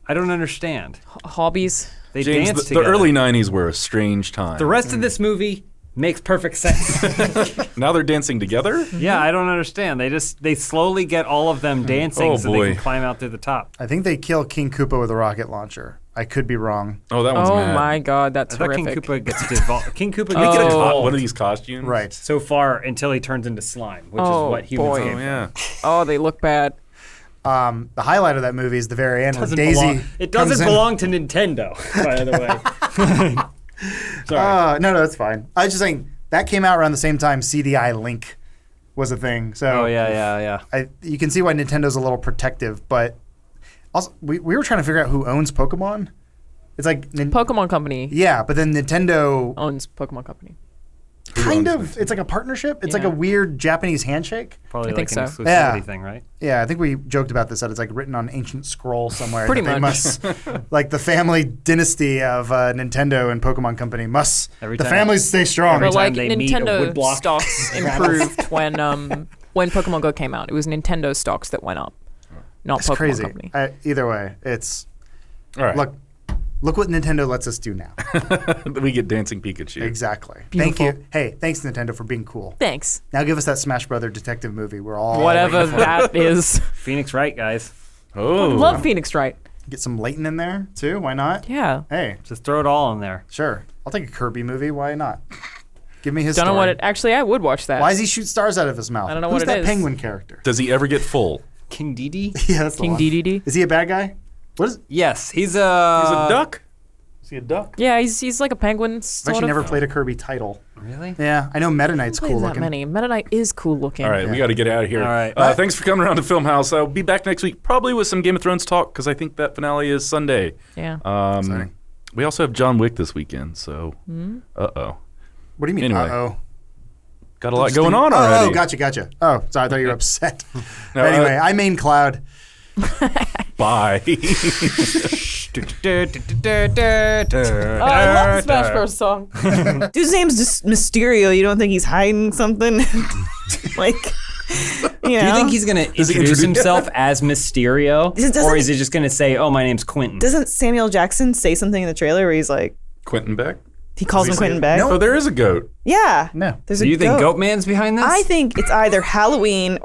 A: I don't understand.
B: Hobbies.
A: They
D: James,
A: dance
D: the
A: together.
D: early 90s were a strange time.
A: The rest of this movie Makes perfect sense.
D: Now they're dancing together?
A: Yeah, I don't understand. They slowly get all of them dancing so they
D: boy.
A: can climb out through the top.
C: I think they kill King Koopa with a rocket launcher. I could be wrong.
D: Oh, that one's
B: Oh
D: mad.
B: my God, that's
A: I thought
B: horrific.
A: King Koopa gets devolved. King Koopa
D: Get
A: gets
D: a
A: devolved
D: one of these costumes.
C: Right.
A: so far until he turns into slime, which
B: Oh,
A: is what humans
B: boy.
A: came
D: Oh,
A: from.
D: yeah.
B: Oh, they look bad.
C: The highlight of that movie is the very end where
A: Doesn't
C: Daisy
A: belong- It
C: comes
A: doesn't
C: in.
A: belong to Nintendo, by the way. Sorry.
C: No, it's fine. I was just saying that came out around the same time CDI Link was a thing. So
A: Oh yeah.
C: you can see why Nintendo's a little protective, but also we were trying to figure out who owns Pokemon. It's like
B: Pokemon Company
C: yeah, but then Nintendo
B: owns Pokemon Company.
C: kind of it's like a partnership. It's like
B: Yeah.
C: a weird Japanese handshake.
A: Probably
B: I
A: like
B: think
A: an
B: so.
A: exclusivity
C: Yeah.
A: thing, right?
C: Yeah, I think we joked about this that it's like written on ancient scroll somewhere.
B: Pretty
C: that they
B: much.
C: must like the family dynasty of Nintendo and Pokemon Company must
A: Every
C: the
A: time-
C: families stay strong.
A: Every
B: But
A: time
B: like
A: they meet a
B: Nintendo
A: woodblock.
B: stocks improved when Pokemon Go came out. It was Nintendo stocks that went up, not
C: It's
B: Pokemon
C: crazy.
B: Company.
C: Either way, it's
D: All right.
C: look what Nintendo lets us do now.
D: We get dancing Pikachu.
C: Exactly.
B: Beautiful.
C: Thank you. Hey, thanks Nintendo for being cool.
B: Thanks.
C: Now give us that Smash Brother detective movie. We're all
B: Whatever
C: waiting for it.
B: that is.
A: Phoenix Wright, guys.
D: Oh.
B: Love Phoenix Wright.
C: Get some Layton in there too. Why not?
B: Yeah.
C: Hey,
A: Just throw it all in there.
C: sure. I'll take a Kirby movie. Why not? Give me his
B: Don't know
C: story.
B: what it. Actually, I would watch that.
C: Why does he shoot stars out of his mouth?
B: I don't know
C: Who's
B: what it
C: that
B: is.
C: penguin character?
D: Does he ever get full?
A: King Dedede?
C: Yeah, that's the
B: King
C: one.
B: Dedede?
C: Is he a bad guy? What is?
A: Yes, he's
D: He's a duck? Is he a duck?
B: Yeah, he's like a penguin.
C: I've
B: Sort
C: actually
B: of.
C: never played a Kirby title.
A: Really?
C: Yeah, I know Meta Knight's
B: Plays
C: cool
B: that
C: looking.
B: many. Meta Knight is cool looking.
D: All right, we got to get out of here.
A: All right.
D: Thanks for coming around to Filmhouse. I'll be back next week, probably with some Game of Thrones talk, because I think that finale is Sunday.
B: Yeah.
C: Exciting.
D: We also have John Wick this weekend, so uh-oh.
C: What do you mean?
D: Anyway.
C: Uh-oh.
D: Got a lot going on already.
C: Oh, gotcha. Oh, sorry, I thought you were upset.
D: No,
C: anyway, I main Cloud.
D: Bye.
B: Oh, I love the Smash Bros. Song.
E: Dude's name's just Mysterio. You don't think he's hiding something? like, you know?
A: Do you think he's going to introduce
D: introduce-
A: himself as Mysterio?
E: Doesn't-
A: Or is he just going to say, oh, my name's Quentin?
E: Doesn't Samuel Jackson say something in the trailer where he's like,
D: Quentin Beck?
E: he calls him Quentin Beck?
C: No.
D: Oh, there is a goat.
E: Yeah.
C: No.
E: There's
A: Do
E: a
A: you think
E: goat.
A: Goatman's behind this?
E: I think it's either Halloween or